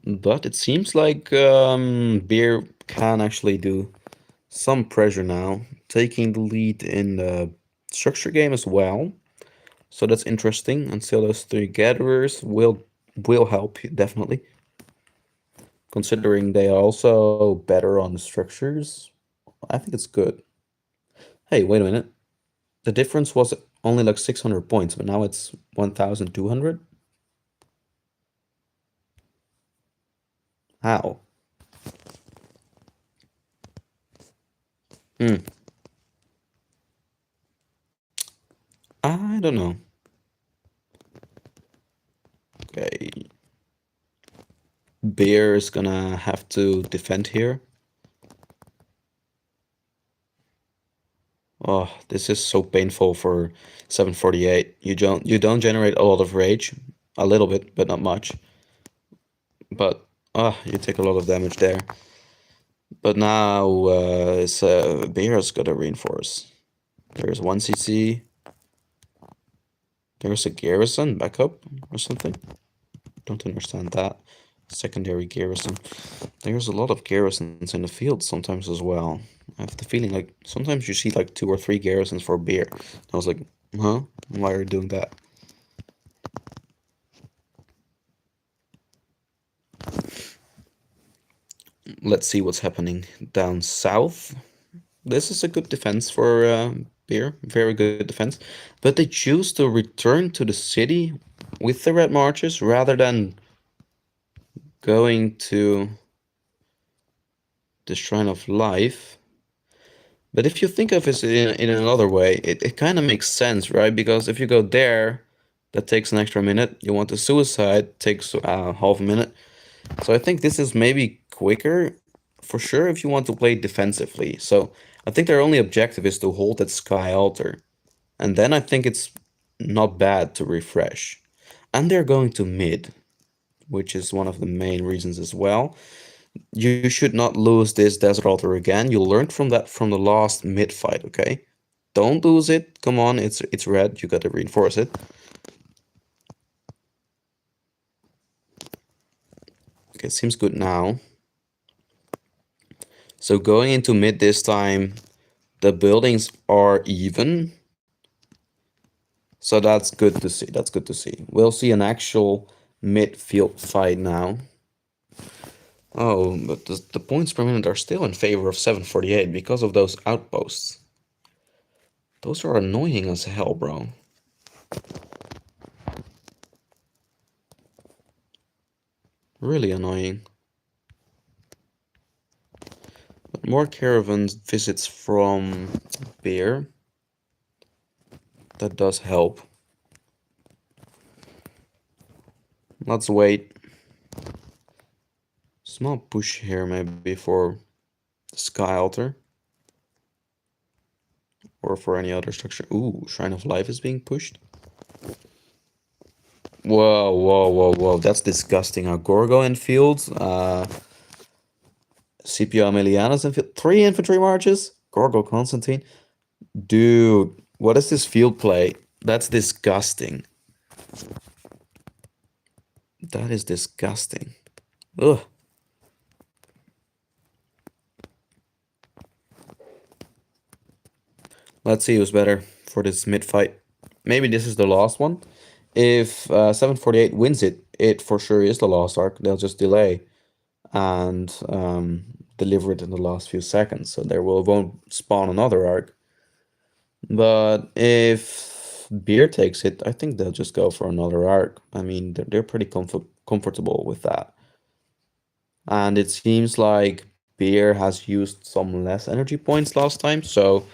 But it seems like Beer can actually do some pressure now, taking the lead in the structure game as well. So that's interesting. And still, those three gatherers will help you, definitely. Considering they are also better on the structures, I think it's good. Hey, wait a minute. The difference was only like 600 points, but now it's 1,200? How? Hmm. I don't know. Okay. Beer is gonna have to defend here. Oh, this is so painful for 748. You don't generate a lot of rage. A little bit, but not much. But you take a lot of damage there. But now it's Beer's gotta reinforce. There's 1 CC. There's a garrison backup or something. Don't understand that. Secondary garrison. There's a lot of garrisons in the field sometimes as well. I have the feeling like sometimes you see like 2 or 3 garrisons for beer. I was like, huh? Why are you doing that? Let's see what's happening down south. This is a good defense for beer. Very good defense. But they choose to return to the city with the red marches rather than going to the Shrine of Life. But if you think of it in another way, it kind of makes sense, right? Because if you go there, that takes an extra minute. You want to suicide, takes half a minute. So I think this is maybe quicker for sure if you want to play defensively. So I think their only objective is to hold that Sky Altar. And then I think it's not bad to refresh. And they're going to mid, which is one of the main reasons as well. You should not lose this Desert Altar again. You learned from that from the last mid fight, okay? Don't lose it. Come on, it's red. You gotta reinforce it. Okay, seems good now. So going into mid this time, the buildings are even. So that's good to see. That's good to see. We'll see an actual midfield fight now. Oh, but the points per minute are still in favor of 748 because of those outposts. Those are annoying as hell, bro. Really annoying. But more caravans visits from Beer. That does help. Let's wait. Small push here maybe for the Sky Altar. Or for any other structure. Ooh, Shrine of Life is being pushed. Whoa, whoa, whoa, whoa. That's disgusting. A Gorgo in fields. Scipio Emilianus in field. 3 infantry marches. Gorgo Constantine. Dude, what is this field play? That's disgusting. That is disgusting. Ugh. Let's see who's better. for this mid fight. Maybe this is the last one. If 748 wins it, it for sure is the last arc. They'll just delay and deliver it in the last few seconds, so there won't spawn another arc. But if Beer takes it, I think they'll just go for another arc. I mean, they're pretty comfortable with that. And it seems like Beer has used some less energy points last time, so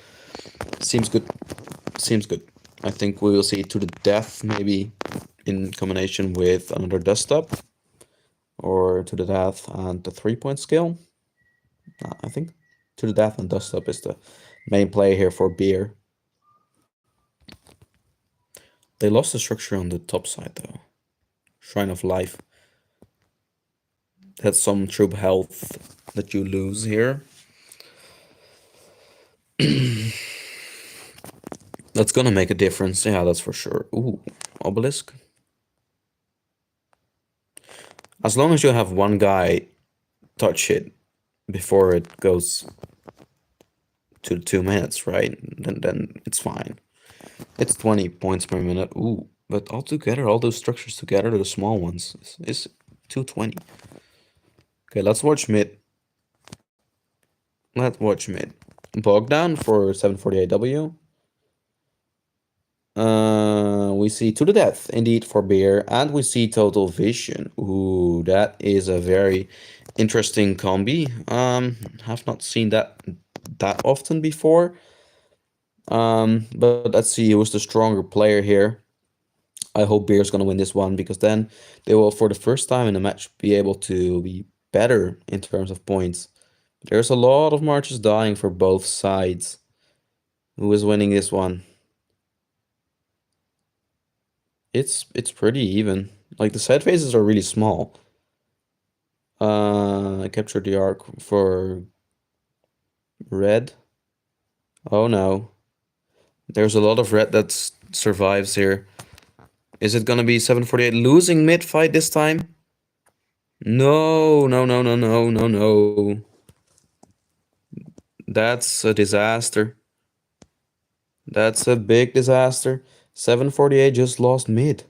seems good. Seems good. I think we will see to the death, maybe in combination with another dust up, or to the death and the 3-point skill. I think to the death and dust up is the main play here for Beer. They lost the structure on the top side though. Shrine of Life. That's some troop health that you lose here. That's gonna make a difference. Yeah, that's for sure. Ooh, Obelisk. As long as you have one guy touch it before it goes to 2 minutes, right? Then it's fine. It's 20 points per minute. Ooh, but all together, all those structures together, the small ones, is 220. Okay, let's watch mid. Let's watch mid. Bogdan for 748W. We see To the Death, indeed, for Beer, and we see Total Vision. Ooh, that is a very interesting combi. Have not seen that often before. But let's see who's the stronger player here. I hope Beer's gonna win this one, because then they will, for the first time in the match, be able to be better in terms of points. There's a lot of marches dying for both sides. Who is winning this one? It's pretty even. Like, the side faces are really small. I captured the arc for red. Oh no. There's a lot of red that survives here. Is it gonna be 748 losing mid fight this time? No, no, no, no, no, no, no. That's a disaster. That's a big disaster. 748 just lost mid.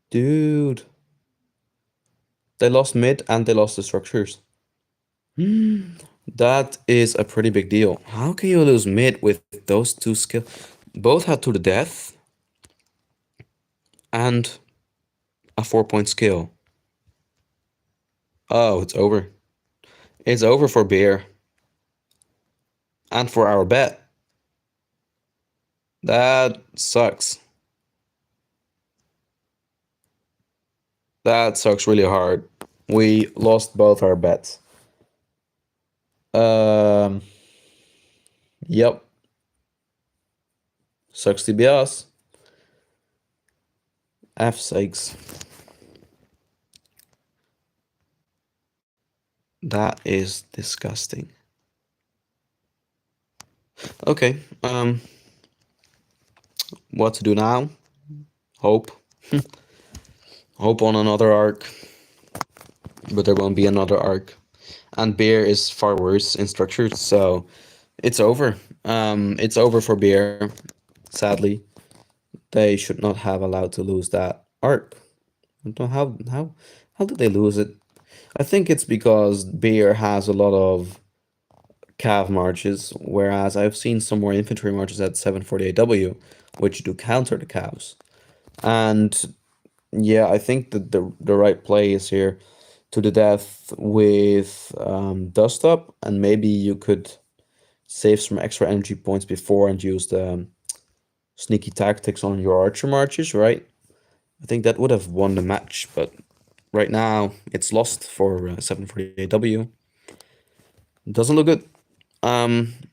Dude. They lost mid and they lost the structures. That is a pretty big deal. How can you lose mid with those two skills? Both had To the Death and a 4-point skill. Oh, it's over. It's over for Beer. And for our bet. That sucks. That sucks really hard. We lost both our bets. Yep. Sucks to be us. F sakes. That is disgusting. Okay, what to do now? Hope. Hope on another arc. But there won't be another arc. And Beer is far worse in structure, so it's over. It's over for Beer, sadly. They should not have allowed to lose that arc. I don't know how did they lose it? I think it's because Beer has a lot of cav marches, whereas I've seen some more infantry marches at 748W, which do counter the cavs. And yeah, I think that the right play is here To the Death with Dust Up, and maybe you could save some extra energy points before and use the sneaky tactics on your archer marches, right? I think that would have won the match, but right now it's lost for 748W. Doesn't look good.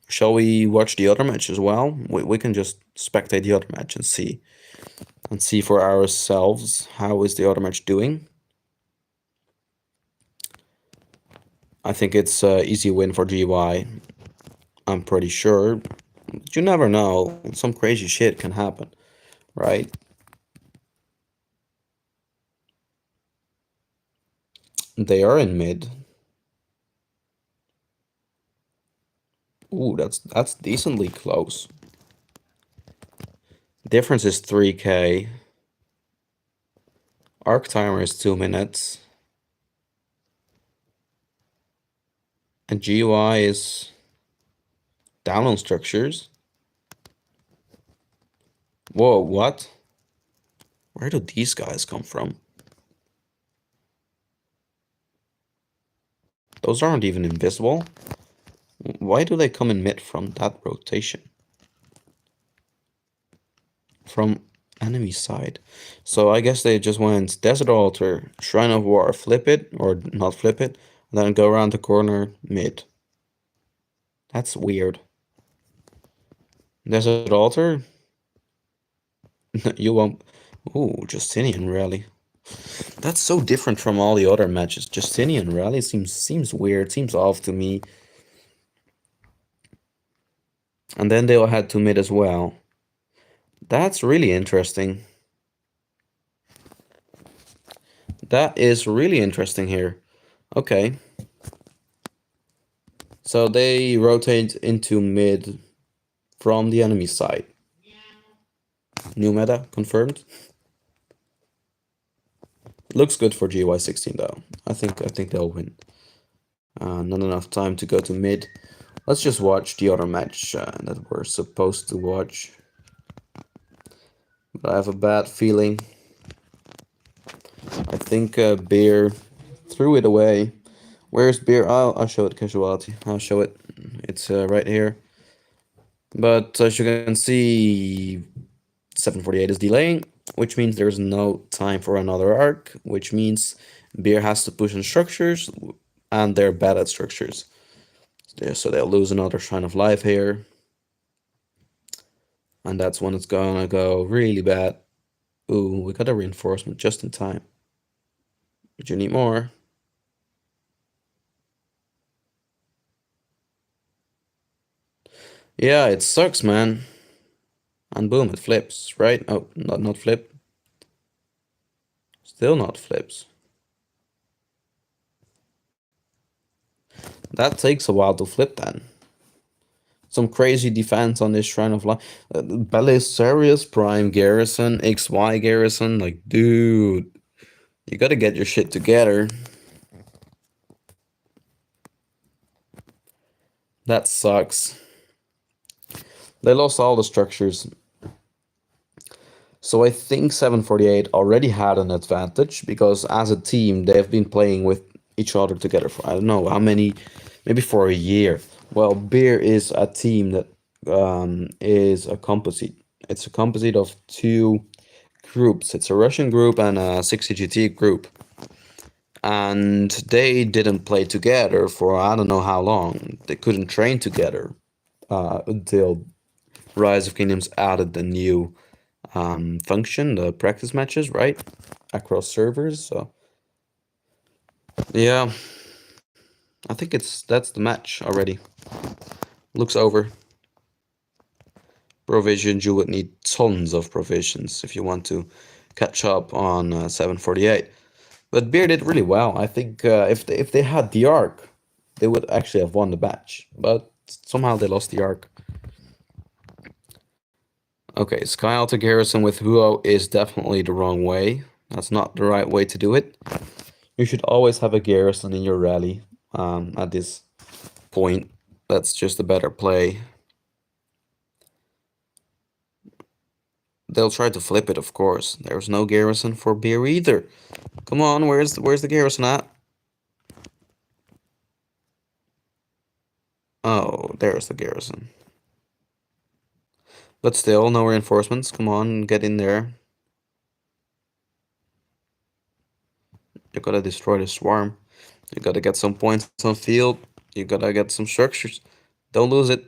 Shall we watch the other match as well? We can just spectate the other match and see for ourselves how is the other match doing. I think it's an easy win for GY. I'm pretty sure. But you never know. Some crazy shit can happen, right? They are in mid. Ooh, that's decently close. Difference is 3k. Arc timer is 2 minutes. And GUI is down on structures. Whoa, what? Where do these guys come from? Those aren't even invisible. Why do they come in mid from that rotation? From enemy side. So I guess they just went Desert Altar, Shrine of War, flip it, or not flip it, and then go around the corner mid. That's weird. Desert Altar? You won't. Ooh, Justinian Rally. That's so different from all the other matches. Justinian Rally seems weird, seems off to me. And then they'll head to mid as well. That's really interesting. That is really interesting here. Okay. So they rotate into mid from the enemy side. New meta confirmed. Looks good for GY 16 though. I think they'll win. Not enough time to go to mid. Let's just watch the other match that we're supposed to watch. But I have a bad feeling. I think BEER threw it away. Where's BEER? I'll show it, casualty. I'll show it. It's right here. But as you can see, 748 is delaying, which means there's no time for another arc, which means BEER has to push on structures, and they're bad at structures. So they'll lose another Shrine of Life here. And that's when it's gonna go really bad. Ooh, we got a reinforcement just in time. But you need more. Yeah, it sucks, man. And boom, it flips, right? Oh, not flip. Still not flips. That takes a while to flip then. Some crazy defense on this Shrine of Life. Belisarius Prime Garrison, XY Garrison. Like, dude, you gotta get your shit together. That sucks. They lost all the structures. So I think 748 already had an advantage because as a team, they have been playing with each other together for I don't know how many, maybe for a year. Well, BEER is a team that is a composite. It's a composite of two groups. It's a Russian group and a 60GT group. And they didn't play together for I don't know how long. They couldn't train together until Rise of Kingdoms added the new function, the practice matches, right? Across servers. So yeah, I think that's the match already. Looks over. Provisions, you would need tons of provisions if you want to catch up on 748. But BEER did really well. I think if they had the arc, they would actually have won the match. But somehow they lost the arc. Okay, Sky Alta Garrison with Huo is definitely the wrong way. That's not the right way to do it. You should always have a garrison in your rally at this point. That's just a better play. They'll try to flip it, of course. There's no garrison for BEER either. Come on, where's the garrison at? Oh, there's the garrison. But still, no reinforcements. Come on, get in there. You gotta destroy the swarm. You gotta get some points on field. You gotta get some structures. Don't lose it.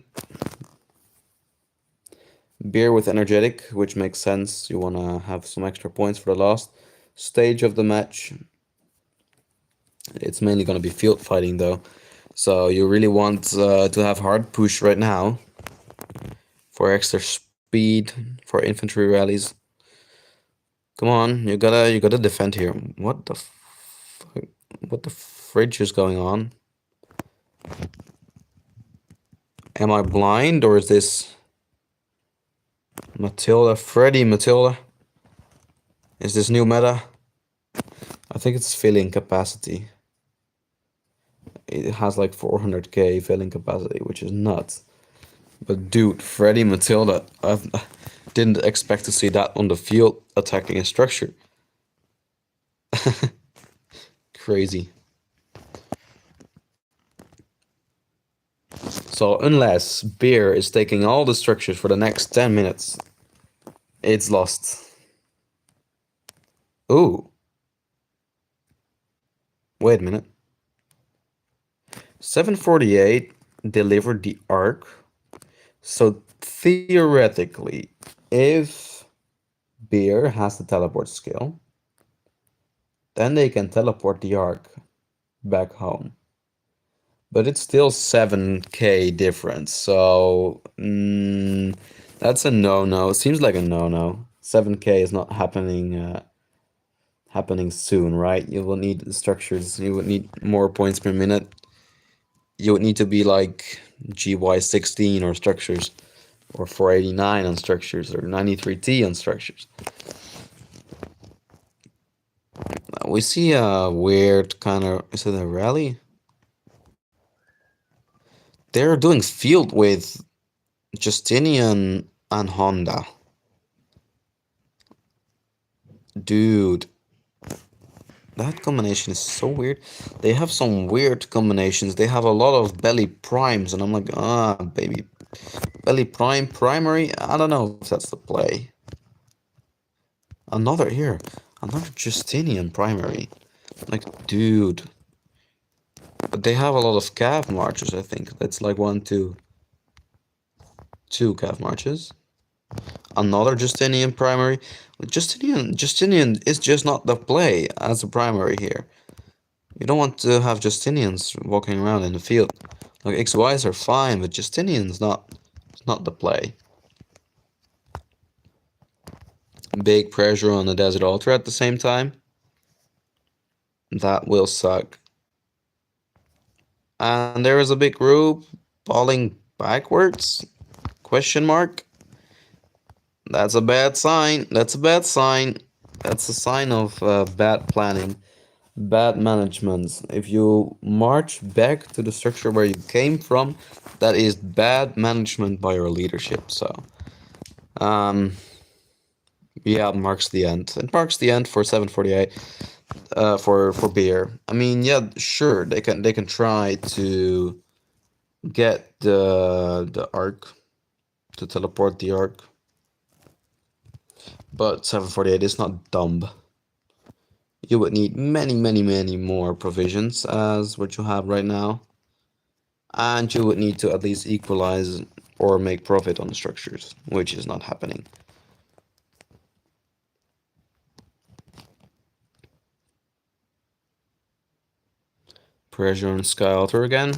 BEER with energetic, which makes sense. You wanna have some extra points for the last stage of the match. It's mainly gonna be field fighting though. So you really want to have hard push right now for extra speed for infantry rallies. Come on, you gotta defend here. What the fridge is going on? Am I blind or is this? Matilda, Freddy, Matilda. Is this new meta? I think it's filling capacity. It has like 400k filling capacity, which is nuts. But dude, Freddy, Matilda, I didn't expect to see that on the field attacking a structure. Crazy. So unless Beer is taking all the structures for the next 10 minutes, it's lost. Ooh. Wait a minute. 748 delivered the arc. So theoretically, if Beer has the teleport skill, then they can teleport the arc back home. But it's still 7k difference, so that's a no-no. Seems like a no-no. 7k is not happening soon, right? You will need the structures. You would need more points per minute. You would need to be like GY16 or structures, or 489 on structures, or 93T on structures. We see a weird kind of, is it a rally? They're doing field with Justinian and Honda. Dude, that combination is so weird. They have some weird combinations. They have a lot of belly primes, and I'm like, baby. Belly prime primary? I don't know if that's the play. Another Justinian primary. Like, dude. But they have a lot of calf marches, I think. That's like two calf marches. Another Justinian primary. Justinian is just not the play as a primary here. You don't want to have Justinians walking around in the field. Like XYs are fine, but Justinian's not the play. Big pressure on the Desert Ultra at the same time. That will suck. And there is a big group falling backwards? Question mark? That's a bad sign. That's a bad sign. That's a sign of bad planning, bad management. If you march back to the structure where you came from, that is bad management by your leadership. So, yeah, it marks the end. It marks the end for 748. For Beer. I mean, yeah, sure, they can try to get the arc, to teleport the arc, but 748 is not dumb. You would need many more provisions as what you have right now, and you would need to at least equalize or make profit on the structures, which is not happening. Pressure on Sky Altar again.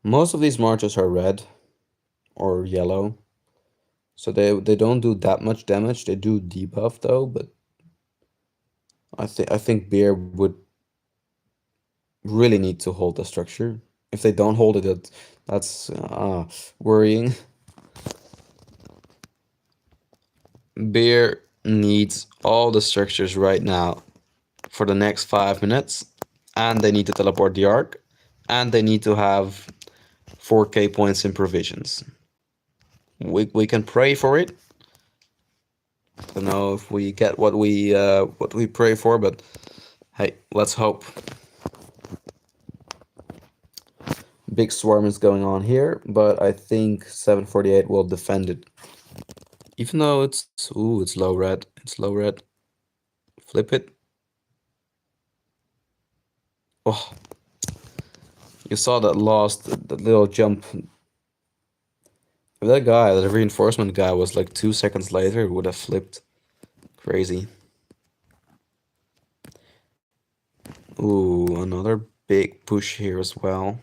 Most of these marches are red or yellow, so they don't do that much damage. They do debuff though, but I think Beer would really need to hold the structure. If they don't hold it, that's worrying. Beer needs all the structures right now for the next 5 minutes, and they need to teleport the arc, and they need to have 4k points in provisions. We can pray for it. I don't know if we get what we pray for, but hey, let's hope. Big swarm is going on here, but I think 748 will defend it. Even though it's low red. It's low red. Flip it. Oh, you saw that that little jump. If that guy, that reinforcement guy, was like 2 seconds later, it would have flipped. Crazy. Ooh, another big push here as well.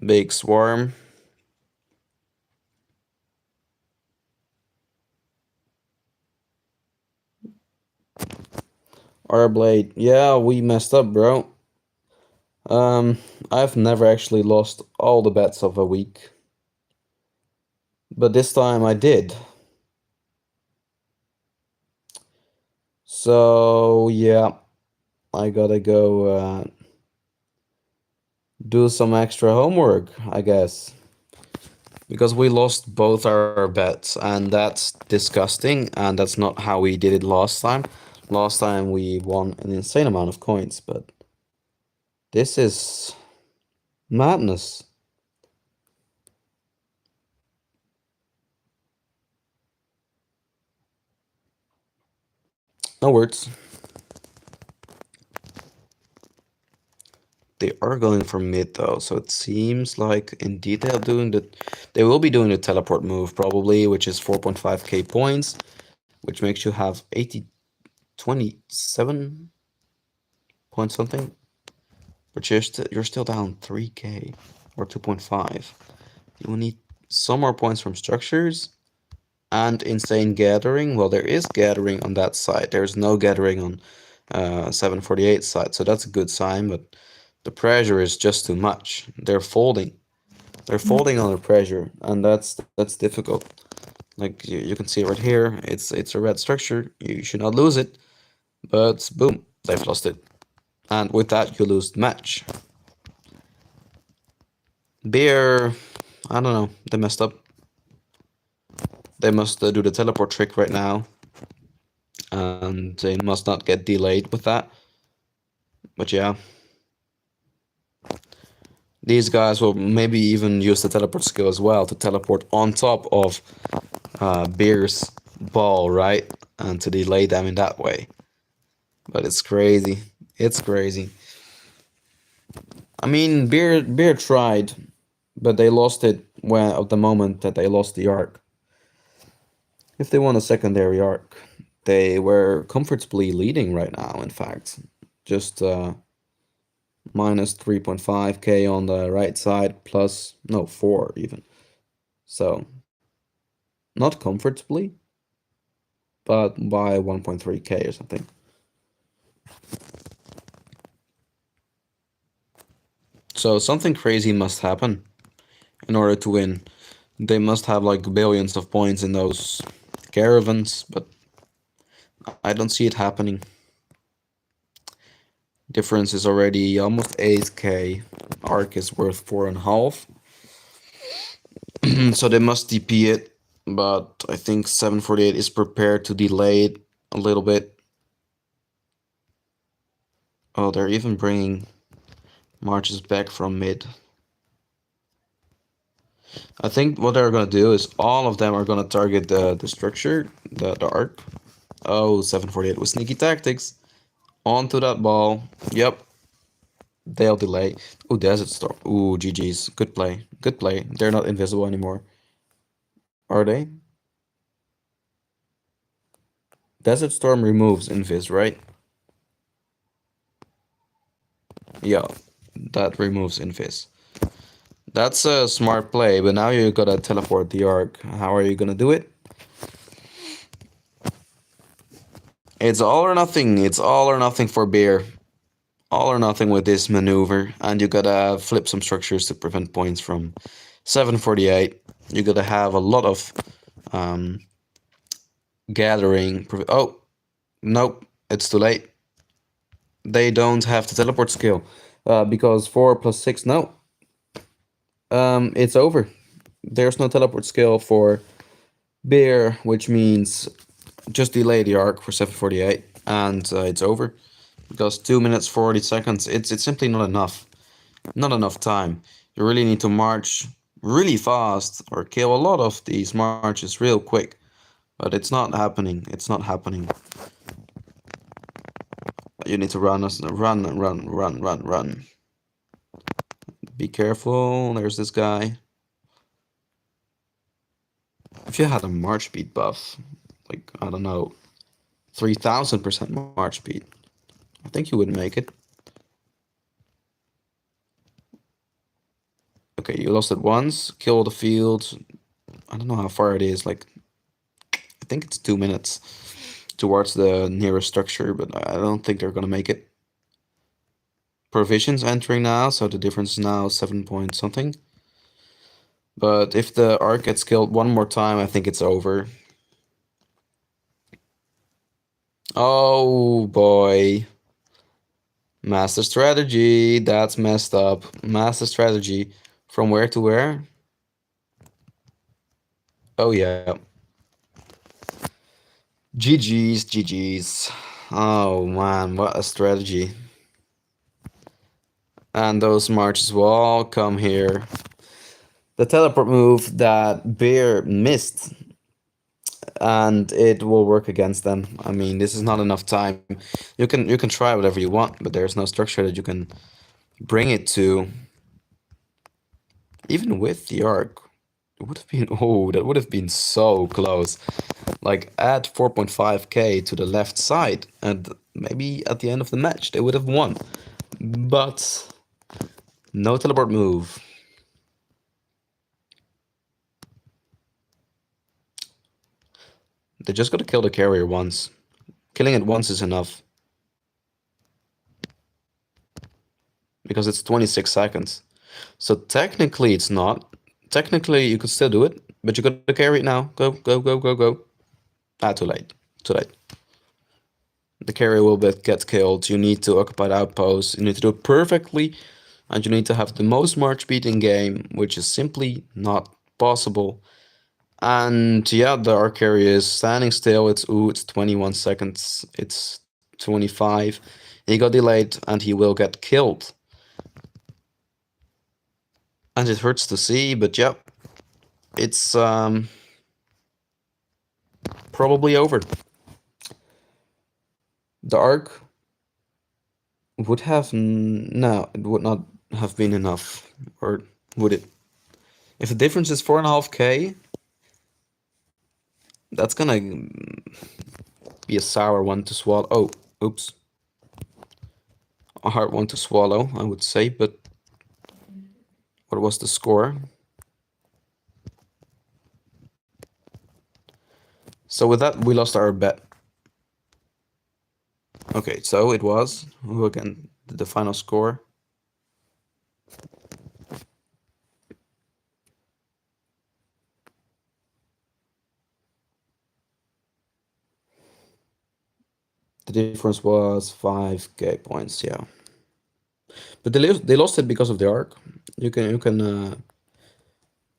Big swarm. Our blade. Yeah, we messed up, bro. Um, I've never actually lost all the bets of a week, but this time I did. So yeah, I gotta go do some extra homework, I guess. Because we lost both our bets, and that's disgusting, and that's not how we did it last time. Last time we won an insane amount of coins, but this is madness. No words. They are going for mid though, so it seems like indeed they will be doing the teleport move probably, which is 4.5k points, which makes you have 27 point something, but you're still down 3k or 2.5. You will need some more points from structures and insane gathering. Well, there is gathering on that side. There's no gathering on 748 side, so that's a good sign, but the pressure is just too much. They're folding. They're folding under pressure, and that's difficult. Like you can see right here, it's a red structure. You should not lose it, but boom, they've lost it. And with that, you lose the match. Beer, I don't know, they messed up. They must do the teleport trick right now, and they must not get delayed with that. But yeah, these guys will maybe even use the teleport skill as well to teleport on top of Beer's ball, right? And to delay them in that way. But it's crazy. It's crazy. I mean, Beer tried, but they lost it when at the moment that they lost the arc. If they won a secondary arc, they were comfortably leading right now. In fact, just minus 3.5k on the right side, plus no 4 even. So not comfortably, but by 1.3k or something. So something crazy must happen in order to win. They must have like billions of points in those caravans, but I don't see it happening. Difference is already almost 8k. Arc is worth 4.5. So they must DP it, but I think 748 is prepared to delay it a little bit. Oh, they're even bringing marches back from mid. I think what they're gonna do is all of them are gonna target the structure, the arc. Oh, 748 with sneaky tactics. Onto that ball. Yep. They'll delay. Oh, Desert Storm. Ooh, GG's. Good play. Good play. They're not invisible anymore. Are they? Desert Storm removes invis, right? Yeah, that removes invis. That's a smart play, but now you gotta teleport the arc. How are you gonna do it? It's all or nothing. It's all or nothing for Beer. All or nothing with this maneuver, and you gotta flip some structures to prevent points from 748. You gotta have a lot of um, gathering. Oh, nope, it's too late. They don't have the teleport skill because 4 plus 6. No, it's over. There's no teleport skill for Beer, which means just delay the arc for 748, and it's over. Because 2 minutes 40 seconds, it's simply not enough. Not enough time. You really need to march really fast or kill a lot of these marches real quick. But it's not happening. It's not happening. You need to run. Be careful. There's this guy. If you had a march speed buff, like, I don't know, 3000% march speed, I think you would make it. Okay, you lost it once. Kill the field. I don't know how far it is. Like, I think it's 2 minutes. towards the nearest structure, but I don't think they're gonna make it. Provisions entering now, so the difference is now 7 point something. But if the arc gets killed one more time, I think it's over. Oh boy. Master strategy, that's messed up. Master strategy. From where to where? Oh yeah. GG's, GG's. Oh man, what a strategy. And those marches will all come here. The teleport move that Beer missed, and it will work against them. I mean, this is not enough time. You can try whatever you want, but there's no structure that you can bring it to. Even with the arc, it would have been, oh, that would have been so close. Like add 4.5k to the left side, and maybe at the end of the match they would have won. But no teleport move. They just gotta kill the carrier once. Killing it once is enough. Because it's 26 seconds. So technically it's not. Technically you could still do it, but you gotta carry it now. Go, go, go, go, go. Ah, too late. Too late. The carrier will get killed. You need to occupy the outpost. You need to do it perfectly. And you need to have the most march speed in game, which is simply not possible. And yeah, the arc carrier is standing still. It's 21 seconds. It's 25. He got delayed and he will get killed. And it hurts to see, but yeah, it's probably over. The arc would have no, it would not have been enough, or would it? If the difference is 4.5k, that's gonna be a sour one to swallow. Oh, oops. A hard one to swallow, I would say, but what was the score? So with that, we lost our bet. Okay, so it was, who again did the final score? The difference was 5k points, yeah. But they lost it because of the arc. You can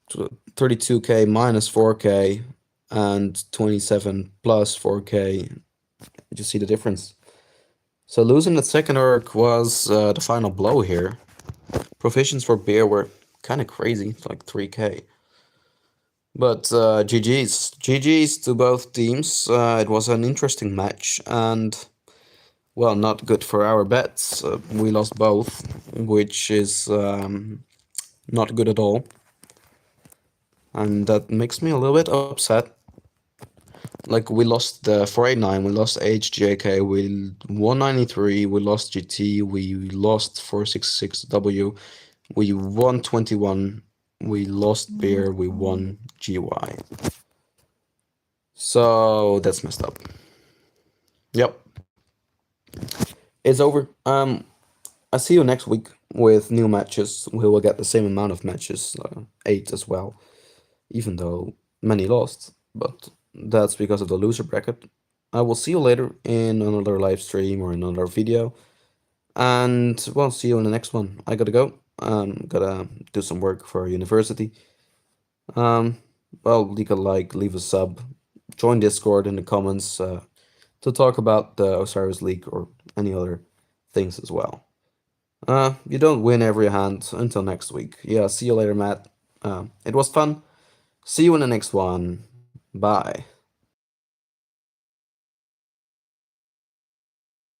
32k minus 4k and 27 plus 4k. You see the difference. So losing the second arc was the final blow here. Provisions for Beer were kind of crazy, like 3k. But GG's to both teams. It was an interesting match and, well, not good for our bets. We lost both, which is not good at all. And that makes me a little bit upset. Like, we lost the 489, we lost HJK, we 193, we lost GT, we lost 466W, we won 21, we lost Beer, we won GY. So that's messed up. Yep. It's over. I see you next week with new matches. We will get the same amount of matches, 8 as well, even though many lost, but that's because of the loser bracket. I will see you later in another live stream or another video, and well, see you in the next one. I gotta go. Gotta do some work for university. Well, leave a like, leave a sub, join Discord in the comments to talk about the Osiris League or any other things as well. You don't win every hand. Until next week. Yeah, see you later, Matt. It was fun. See you in the next one. Bye.